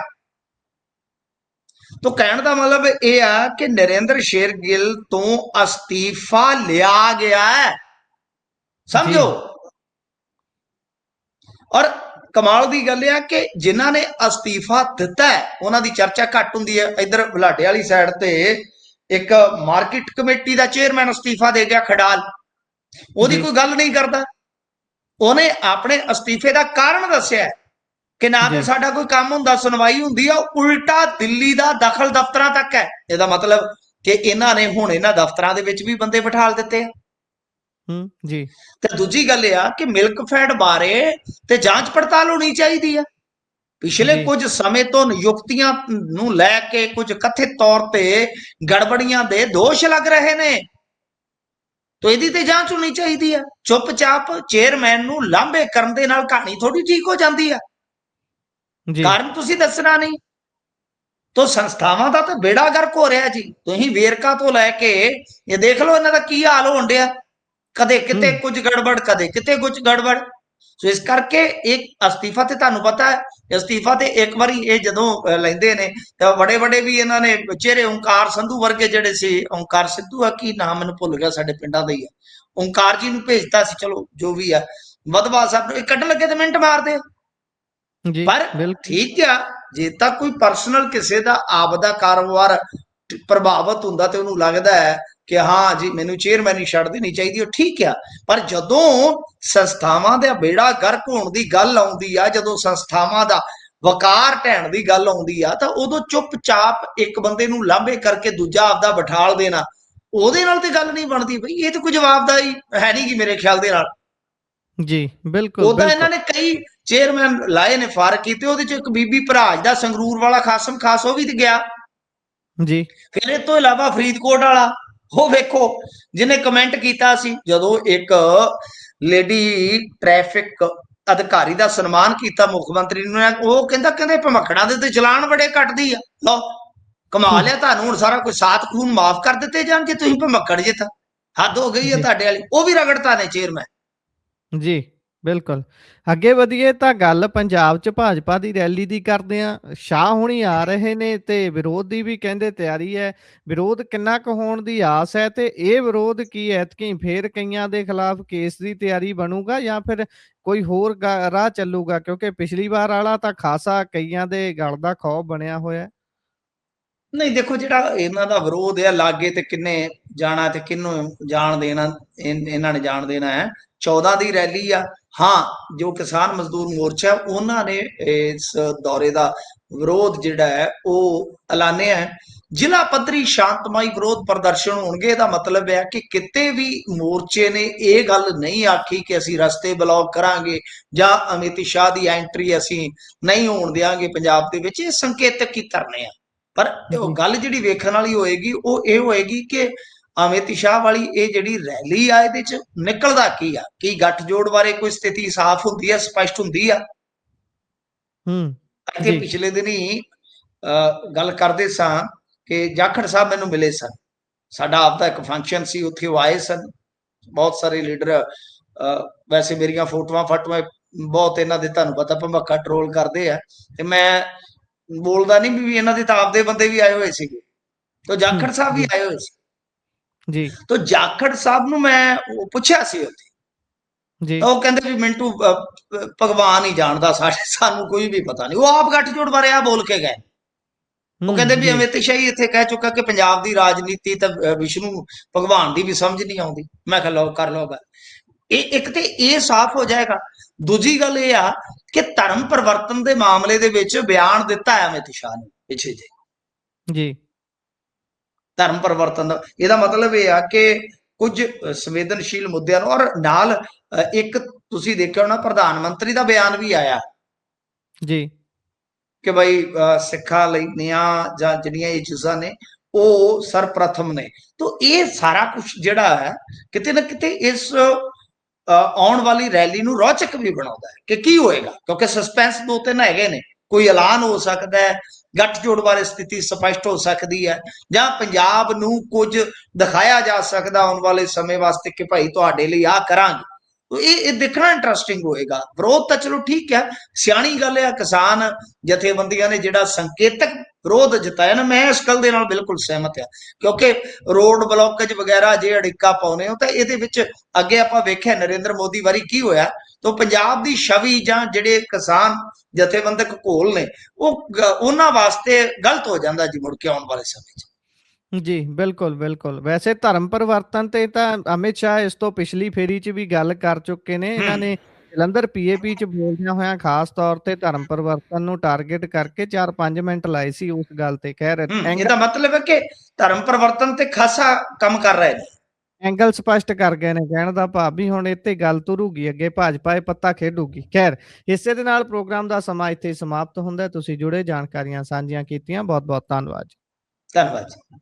तो कहने का मतलब यह है कि नरेंद्र शेरगिल तो अस्तीफा लिया गया है, जी, समझो। और कमाल की गल है कि जिन्हों ने अस्तीफा दिता है उन्होंने चर्चा घट होंगी है। इधर बुलाडे वाली साइड से एक मार्केट कमेटी का चेयरमैन अस्तीफा दे गया, खडाल, ओदी जी, कोई गल नहीं करता। उन्हें अपने अस्तीफे का कारण दसिया कि ना तो जी। साडा कोई काम होंदा, सुनवाई होंदी है, उल्टा दिल्ली का दखल दफ्तर तक है। यदा मतलब कि इन्होंने हुण इन्हां दफ्तरां दे विच भी बंदे बिठा दिते हैं। हुँ, जी, ते दूजी गल यह कि मिल्कफेड बारे ते जांच पड़ताल होनी चाहिए है। पिछले जी, कुछ समय तो नियुक्तियां नूं लैके कुछ कथित तौर पर गड़बड़ियां दे दोष लग रहे ने, तो इहदी ते जांच होनी चाहिए है। चुपचाप चेयरमैन नूं लांभे करन दे नाल कहानी थोड़ी ठीक हो जाती है। जी। कारण तुसीं दसना नहीं। तो संस्थावां का तो बेड़ा गर्क हो रहा जी। तुसीं वेरका तो लैके ये देख लो इन्हां दा की हाल होण डिया, कदे किते हुँ, कुछ गड़बड़, कदे किते कुछ गड़बड़। सो इस करके एक अस्तीफा ते तुहानूं पता है, अस्तीफा ते एक बारी ये जदों लैंदे ने तो बड़े बड़े भी इन्हां ने चेहरे, ओंकार संधू वर्गे जिहड़े सी, ओंकार सिद्धू आ की नाम मैनूं भुल गया, साडे पिंडां दे ही है, ओंकार जी नूं भेजता सी, चलो जो भी है। वधवा साहब नूं कड्ढण लगे तो मिंट मारदे। जी, पर बिल्कुल। ठीक है, जे तक कोई परसनल किसी का आपदा कारोबार प्रभावित होंदा तो उन्होंने लगता है कि हाँ जी मैनू चेयरमैनी छड़ देनी चाहिए, ठीक है। पर जदों संस्थावां दा बेड़ा गर्क होने की गल आउंदी आ, जदों संस्थावां दा वकार ढहण की गल आउंदी आ, तां उदों चुपचाप एक बंदे नूं लांभे करके दूजा आपदा बिठाल देना, ਉਹਦੇ ਨਾਲ ਤੇ ਗੱਲ नहीं बनती भाई। ये तो कोई जवाबदारी है नहीं कि मेरे ख्याल दे नाल। जी, बिल्कुल, उदा बिल्कुल। इन्हों ने कई चेयरमैन लाए ने, फार किए, ਉਹਦੇ ਚ ਇੱਕ ਬੀਬੀ ਭਰਾਜ ਦਾ ਸੰਗਰੂਰ ਵਾਲਾ ਖਾਸਮ ਖਾਸ ਉਹ ਵੀ ਤੇ ਗਿਆ। जी, ਫਿਰ ਇਹ ਤੋਂ ਇਲਾਵਾ ਫਰੀਦਕੋਟ ਵਾਲਾ ਉਹ ਵੇਖੋ ਜਿਹਨੇ ਕਮੈਂਟ ਕੀਤਾ ਸੀ ਜਦੋਂ ਇੱਕ ਲੇਡੀ ਟ੍ਰੈਫਿਕ ਅਧਿਕਾਰੀ ਦਾ ਸਨਮਾਨ ਕੀਤਾ ਮੁੱਖ ਮੰਤਰੀ ਨੇ, ਉਹ ਕਹਿੰਦਾ ਕਹਿੰਦੇ ਭਮਕੜਾਂ ਦੇ ਤੇ ਚਲਾਨ ਬੜੇ ਕੱਟਦੀ ਆ। ਲਓ ਕਮਾਲ ਆ, ਤੁਹਾਨੂੰ ਹੁਣ ਸਾਰਾ ਕੁਝ ਸਾਤ ਖੂਨ ਮਾਫ ਕਰ ਦਿੱਤੇ ਜਾਣ ਜੇ ਤੁਸੀਂ ਭਮਕੜ ਜੇ, ਤਾਂ ਹੱਦ ਹੋ ਗਈ ਹੈ जी, ਤੁਹਾਡੇ ਵਾਲੀ। ਉਹ ਵੀ ਰਗੜਤਾ ਨੇ ਚੇਅਰਮੈਨ। ਜੀ, ਬਿਲਕੁਲ। ਅੱਗੇ ਵਧੀਏ ਤਾਂ ਗੱਲ ਪੰਜਾਬ 'ਚ ਭਾਜਪਾ ਦੀ ਰੈਲੀ ਦੀ ਕਰਦੇ ਹਾਂ। ਸ਼ਾਹ ਹੁਣੀ ਆ ਰਹੇ ਨੇ ਤੇ ਵਿਰੋਧ ਦੀ ਵੀ ਕਹਿੰਦੇ ਤਿਆਰੀ ਹੈ। ਵਿਰੋਧ ਕਿੰਨਾ ਕੁ ਹੋਣ ਦੀ ਆਸ ਹੈ ਤੇ ਇਹ ਵਿਰੋਧ ਕੀ ਐਤਕੀਂ ਫੇਰ ਕਈਆਂ ਦੇ ਖਿਲਾਫ ਕੇਸ ਦੀ ਤਿਆਰੀ ਬਣੂਗਾ ਜਾਂ ਫਿਰ ਕੋਈ ਹੋਰ ਰਾਹ ਚੱਲੂਗਾ? ਕਿਉਂਕਿ ਪਿਛਲੀ ਵਾਰ ਵਾਲਾ ਤਾਂ ਖਾਸਾ ਕਈਆਂ ਦੇ ਗਲ ਦਾ ਖੌਫ ਬਣਿਆ ਹੋਇਆ। ਨਹੀਂ ਦੇਖੋ, ਜਿਹੜਾ ਇਹਨਾਂ ਦਾ ਵਿਰੋਧ ਹੈ ਲਾਗੇ ਤੇ ਕਿੰਨੇ ਜਾਣਾ ਤੇ ਕਿਹਨੂੰ ਜਾਣ ਦੇਣਾ, ਇਹਨਾਂ ਨੇ ਜਾਣ ਦੇਣਾ ਹੈ। 14 ਦੀ ਰੈਲੀ ਆ। ਹਾਂ, ਜੋ ਕਿਸਾਨ ਮਜ਼ਦੂਰ ਮੋਰਚਾ ਉਹਨਾਂ ਨੇ ਇਸ ਦੌਰੇ ਦਾ ਵਿਰੋਧ ਜਿਹੜਾ ਹੈ ਉਹ ਐਲਾਨਿਆ ਹੈ। ਜ਼ਿਲ੍ਹਾ ਪੱਧਰੀ ਸ਼ਾਂਤਮਈ ਵਿਰੋਧ ਪ੍ਰਦਰਸ਼ਨ ਹੋਣਗੇ। ਇਹਦਾ ਮਤਲਬ ਹੈ ਕਿ ਕਿਤੇ ਵੀ ਮੋਰਚੇ ਨੇ ਇਹ ਗੱਲ ਨਹੀਂ ਆਖੀ ਕਿ ਅਸੀਂ ਰਸਤੇ ਬਲੌਕ ਕਰਾਂਗੇ ਜਾਂ ਅਮਿਤ ਸ਼ਾਹ ਦੀ ਐਂਟਰੀ ਅਸੀਂ ਨਹੀਂ ਹੋਣ ਦਿਆਂਗੇ ਪੰਜਾਬ ਦੇ ਵਿੱਚ। ਇਹ ਸੰਕੇਤਕ ਹੀ ਧਰਨੇ ਆ। ਪਰ ਜੀ, ਗੱਲ ਜਿਹੜੀ ਵੇਖਣ ਵਾਲੀ ਹੋਏਗੀ ਉਹ ਇਹ ਹੋਏਗੀ ਕਿ ਅਮਿਤ ਸ਼ਾਹ ਵਾਲੀ ਇਹ ਜਿਹੜੀ ਰੈਲੀ ਆ ਇਹਦੇ ਚ ਨਿਕਲਦਾ ਕੀ ਆ, ਕੀ ਗੱਠਜੋੜ ਬਾਰੇ ਕੋਈ ਸਥਿਤੀ ਸਾਫ਼ ਹੁੰਦੀ ਆ, ਸਪਸ਼ਟ ਹੁੰਦੀ ਆ। ਹੂੰ, ਇੱਥੇ ਜੀ, ਪਿਛਲੇ ਦਿਨੀ ਗੱਲ ਕਰਦੇ ਸਾਂ ਕਿ ਜਾਖੜ ਸਾਹਿਬ ਮੈਨੂੰ ਮਿਲੇ ਸਨ। ਸਾਡਾ ਆਪਦਾ ਇੱਕ ਫੰਕਸ਼ਨ ਸੀ, ਉੱਥੇ ਉਹ ਆਏ ਸਨ। ਬਹੁਤ ਸਾਰੇ ਲੀਡਰ, ਵੈਸੇ ਮੇਰੀਆਂ ਫੋਟੋਆਂ ਫਾਟੋਆਂ ਬਹੁਤ ਇਹਨਾਂ ਦੇ ਤੁਹਾਨੂੰ ਪਤਾ ਭਮੱਕਾ ਟਰੋਲ ਕਰਦੇ ਆ, ਤੇ ਮੈਂ ਬੋਲਦਾ ਨਹੀਂ ਵੀ ਇਹਨਾਂ ਦੇ ਤਾਂ ਆਪਦੇ ਬੰਦੇ ਵੀ ਆਏ ਹੋਏ ਸੀਗੇ। तो ਹੂੰ, जाखड़ साहब भी ਜੀ, आए हुए थे। ਜੀ, तो जाखड़ साहब ਨੂੰ ਮੈਂ ਪੁੱਛਿਆ ਸੀ ਉੱਥੇ, ਜੀ, ਤਾਂ ਉਹ ਕਹਿੰਦੇ ਵੀ ਮਿੰਟੂ ਭਗਵਾਨ ਹੀ ਜਾਣਦਾ, ਸਾਨੂੰ ਕੋਈ ਵੀ ਪਤਾ ਨਹੀਂ। ਉਹ ਆਪ ਗੱਠਜੋੜ ਬਾਰੇ ਆ ਬੋਲ ਕੇ ਗਏ। ਉਹ ਕਹਿੰਦੇ ਹੂੰ, ਵੀ ਜੀ, ਅਮਿਤ ਸ਼ਾਹ ਹੀ ਇੱਥੇ ਕਹਿ ਚੁੱਕਾ ਕਿ ਪੰਜਾਬ ਦੀ ਰਾਜਨੀਤੀ ਤਾਂ ਵਿਸ਼ਨੂੰ ਭਗਵਾਨ ਦੀ ਵੀ ਸਮਝ ਨਹੀਂ ਆਉਂਦੀ। ਮੈਂ ਕਿਹਾ ਲਓ ਕਰ ਲਓ ਗੱਲ। ਇਹ ਇੱਕ ਤੇ ਇਹ ਸਾਫ਼ ਹੋ ਜਾਏਗਾ। ਦੂਜੀ ਗੱਲ ਇਹ ਆ ਕਿ ਧਰਮ ਪਰਿਵਰਤਨ ਦੇ ਮਾਮਲੇ ਦੇ ਵਿੱਚ ਬਿਆਨ ਦਿੱਤਾ ਹੈ ਅਮਿਤ ਸ਼ਾਹ ਨੇ ਪਿੱਛੇ ਜੇ। ਜੀ, ਧਰਮ ਪਰਿਵਰਤਨ ਦਾ ਇਹਦਾ ਮਤਲਬ ਇਹ ਆ ਕਿ ਕੁਝ ਸੰਵੇਦਨਸ਼ੀਲ ਮੁੱਦਿਆਂ ਨੂੰ, ਔਰ ਨਾਲ ਇੱਕ ਤੁਸੀਂ ਦੇਖਿਆ ਹੋਣਾ ਪ੍ਰਧਾਨ ਮੰਤਰੀ ਦਾ ਬਿਆਨ ਵੀ ਆਇਆ ਜੀ, ਕਿ ਬਈ ਸਿੱਖਾਂ ਲਈ ਨਿਆਂ ਜਾਂ ਜਿਹੜੀਆਂ ਇਹ ਚੀਜ਼ਾਂ ਨੇ ਉਹ ਸਰਪ੍ਰਥਮ ਨੇ। ਤੋ ਇਹ ਸਾਰਾ ਕੁਝ ਜਿਹੜਾ ਹੈ ਕਿਤੇ ਨਾ ਕਿਤੇ ਇਸ ਆਉਣ ਵਾਲੀ ਰੈਲੀ ਨੂੰ ਰੌਚਕ ਵੀ ਬਣਾਉਂਦਾ ਹੈ ਕਿ ਕੀ ਹੋਏਗਾ, ਕਿਉਂਕਿ ਸਸਪੈਂਸ ਦੋ ਤਿੰਨ ਹੈਗੇ ਨੇ। ਕੋਈ ਐਲਾਨ ਹੋ ਸਕਦਾ ਹੈ, ਗੱਠਜੋੜ ਬਾਰੇ ਸਥਿਤੀ ਸਪਸ਼ਟ ਹੋ ਸਕਦੀ ਹੈ, ਜਾਂ ਪੰਜਾਬ ਨੂੰ ਕੁਝ ਦਿਖਾਇਆ ਜਾ ਸਕਦਾ ਆਉਣ ਵਾਲੇ ਸਮੇਂ ਵਾਸਤੇ ਕਿ ਭਾਈ ਤੁਹਾਡੇ ਲਈ ਆਹ ਕਰਾਂਗੇ। ਇਹ ਦੇਖਣਾ ਇੰਟਰਸਟਿੰਗ ਹੋਏਗਾ। ਵਿਰੋਧ ਤਾਂ ਚਲੋ ਠੀਕ ਹੈ, ਸਿਆਣੀ ਗੱਲ ਹੈ। ਕਿਸਾਨ ਜਥੇਬੰਦੀਆਂ ਨੇ ਜਿਹੜਾ ਸੰਕੇਤਕ ਵਿਰੋਧ ਜਤਾਇਆ ਨਾ, ਮੈਂ ਇਸ ਗੱਲ ਦੇ ਨਾਲ ਬਿਲਕੁਲ ਸਹਿਮਤ ਹਾਂ, ਕਿਉਂਕਿ ਰੋਡ ਬਲੌਕੇਜ ਵਗੈਰਾ ਜੇ ਅੜਿੱਕਾ ਪਾਉਨੇ ਹੋ ਤਾਂ ਇਹਦੇ ਵਿੱਚ ਅੱਗੇ ਆਪਾਂ ਵੇਖਿਆ ਨਰਿੰਦਰ ਮੋਦੀ ਵਾਰੀ ਕੀ ਹੋਇਆ, ਤਾਂ ਪੰਜਾਬ ਦੀ ਛਵੀ ਜਾਂ ਜਿਹੜੇ ਕਿਸਾਨ ਜਥੇਬੰਦਕ ਘੋਲ ਨੇ ਉਹ ਉਹਨਾਂ ਵਾਸਤੇ ਗਲਤ ਹੋ ਜਾਂਦਾ ਜੀ ਮੁੜ ਕੇ ਆਉਣ ਵਾਲੇ ਸਮੇਂ 'ਚ। ਜੀ, ਬਿਲਕੁਲ, ਬਿਲਕੁਲ। ਵੈਸੇ ਧਰਮ ਪਰਿਵਰਤਨ ਤੇ ਤਾਂ ਅਮਿਤ ਸ਼ਾਹ ਇਸ ਤੋਂ ਪਿਛਲੀ ਫੇਰੀ 'ਚ ਵੀ ਗੱਲ ਕਰ ਚੁੱਕੇ ਨੇ। ਇਹਨਾਂ ਨੇ ਜਲੰਧਰ ਪੀਏਪੀ 'ਚ ਬੋਲਦਿਆਂ ਹੋਇਆਂ ਖਾਸ ਤੌਰ ਤੇ ਧਰਮ ਪਰਿਵਰਤਨ ਨੂੰ ਟਾਰਗੇਟ ਕਰਕੇ 4-5 ਮਿੰਟ ਲਾਏ ਸੀ ਉਸ ਗੱਲ ਤੇ। ਖੈਰ ਇਹਦਾ ਮਤਲਬ ਹੈ ਕਿ ਧਰਮ ਪਰਿਵਰਤਨ ਤੇ ਖਾਸਾ ਕੰਮ ਕਰ ਰਹੇ ਨੇ। ਐਂਗਲ ਸਪਸ਼ਟ ਕਰ ਗਏ ਨੇ, ਕਹਿਣ ਦਾ ਭਾਵ ਵੀ ਹੁਣ ਇੱਥੇ ਗੱਲ ਤੁਰੂਗੀ, ਅੱਗੇ ਭਾਜਪਾ ਇਹ ਪੱਤਾ ਖੇਡੂਗੀ। ਖੈਰ, ਇਸੇ ਦੇ ਨਾਲ ਪ੍ਰੋਗਰਾਮ ਦਾ ਸਮਾਂ ਇੱਥੇ ਸਮਾਪਤ ਹੁੰਦਾ। ਤੁਸੀਂ ਜੁੜੇ, ਜਾਣਕਾਰੀਆਂ ਸਾਂਝੀਆਂ ਕੀਤੀਆਂ, ਬਹੁਤ-ਬਹੁਤ ਧੰਨਵਾਦ। ਧੰਨਵਾਦ ਜੀ।